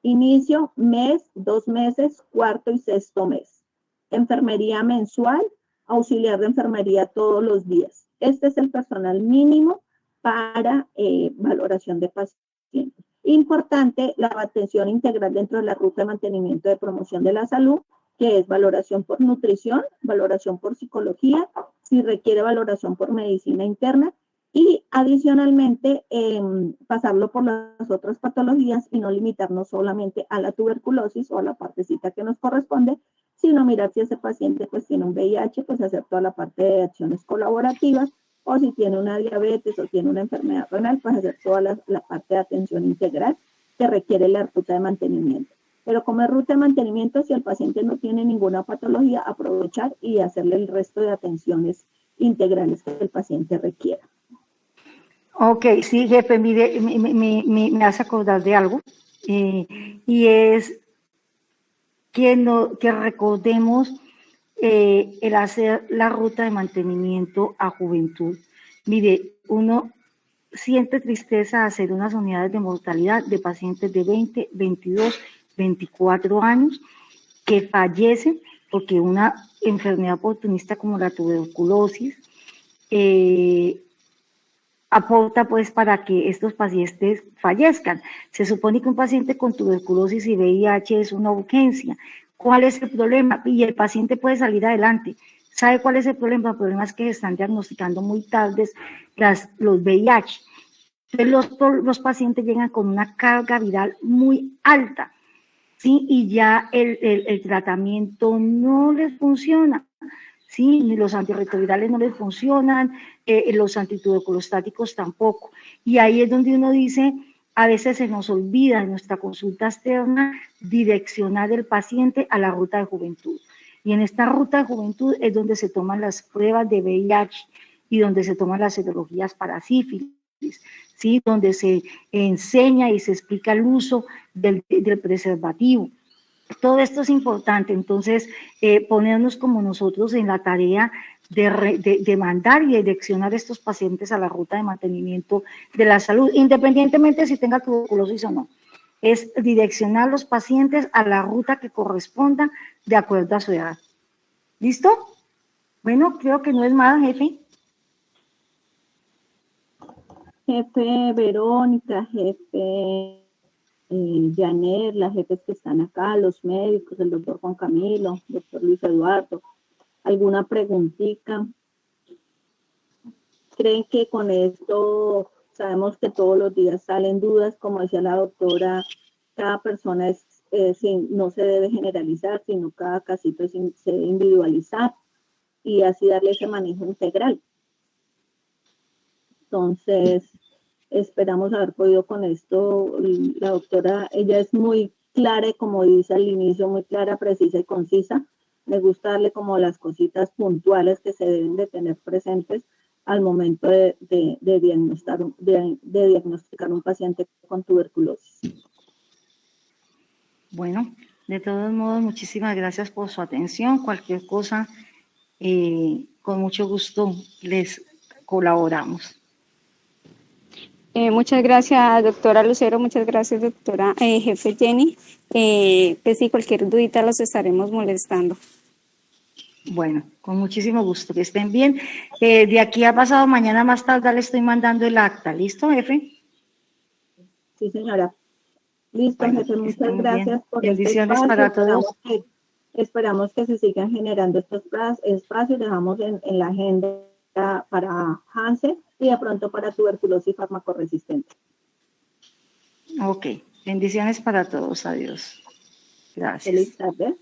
Inicio, mes, 2 meses, cuarto y sexto mes. Enfermería mensual, auxiliar de enfermería todos los días. Este es el personal mínimo para valoración de pacientes. Importante la atención integral dentro de la ruta de mantenimiento de promoción de la salud, que es valoración por nutrición, valoración por psicología, si requiere valoración por medicina interna, y adicionalmente pasarlo por las otras patologías y no limitarnos solamente a la tuberculosis o a la partecita que nos corresponde, sino mirar si ese paciente pues tiene un VIH, pues hacer toda la parte de acciones colaborativas, o si tiene una diabetes o tiene una enfermedad renal, pues hacer toda la parte de atención integral que requiere la ruta de mantenimiento. Pero como es ruta de mantenimiento, si el paciente no tiene ninguna patología, aprovechar y hacerle el resto de atenciones integrales que el paciente requiera. Ok, sí, jefe, mire, me hace acordar de algo, y es que recordemos el hacer la ruta de mantenimiento a juventud. Mire, uno siente tristeza hacer unas unidades de mortalidad de pacientes de 20, 22, 24 años que fallecen porque una enfermedad oportunista como la tuberculosis aporta pues para que estos pacientes fallezcan. Se supone que un paciente con tuberculosis y VIH es una urgencia. ¿Cuál es el problema? Y el paciente puede salir adelante. ¿Sabe cuál es el problema? El problema es que se están diagnosticando muy tarde los VIH. Entonces los pacientes llegan con una carga viral muy alta, ¿sí? Y ya el tratamiento no les funciona. Sí, ni los antirretrovirales no les funcionan, los antituberculostáticos tampoco. Y ahí es donde uno dice, a veces se nos olvida en nuestra consulta externa direccionar el paciente a la ruta de juventud. Y en esta ruta de juventud es donde se toman las pruebas de VIH y donde se toman las serologías para sífilis, ¿sí? Donde se enseña y se explica el uso del preservativo. Todo esto es importante, entonces ponernos como nosotros en la tarea de mandar y direccionar a estos pacientes a la ruta de mantenimiento de la salud, independientemente si tenga tuberculosis o no. Es direccionar a los pacientes a la ruta que corresponda de acuerdo a su edad. ¿Listo? Bueno, creo que no es más, jefe. Jefe Verónica, jefe Janet, las jefes que están acá, los médicos, el doctor Juan Camilo, doctor Luis Eduardo, ¿alguna preguntita? ¿Creen que con esto, sabemos que todos los días salen dudas, como decía la doctora, cada persona no se debe generalizar, sino cada casito se debe individualizar y así darle ese manejo integral? Entonces, esperamos haber podido con esto. La doctora, ella es muy clara y como dice al inicio, muy clara, precisa y concisa. Me gusta darle como las cositas puntuales que se deben de tener presentes al momento de diagnosticar un paciente con tuberculosis. Bueno, de todos modos, muchísimas gracias por su atención. Cualquier cosa, con mucho gusto les colaboramos. Muchas gracias, doctora Lucero, muchas gracias, doctora jefe Jenny. Pues sí, cualquier dudita los estaremos molestando. Bueno, con muchísimo gusto, que estén bien. De aquí a pasado mañana más tarde le estoy mandando el acta. ¿Listo, jefe? Sí, señora. Listo, Bueno, jefe, muchas estén gracias bien. por Bendiciones este para espacio. todos. Esperamos que se sigan generando estos espacios. Dejamos en la agenda para Hansen y de pronto para tuberculosis farmacoresistente. Ok, bendiciones para todos. Adiós. Gracias. Feliz tarde.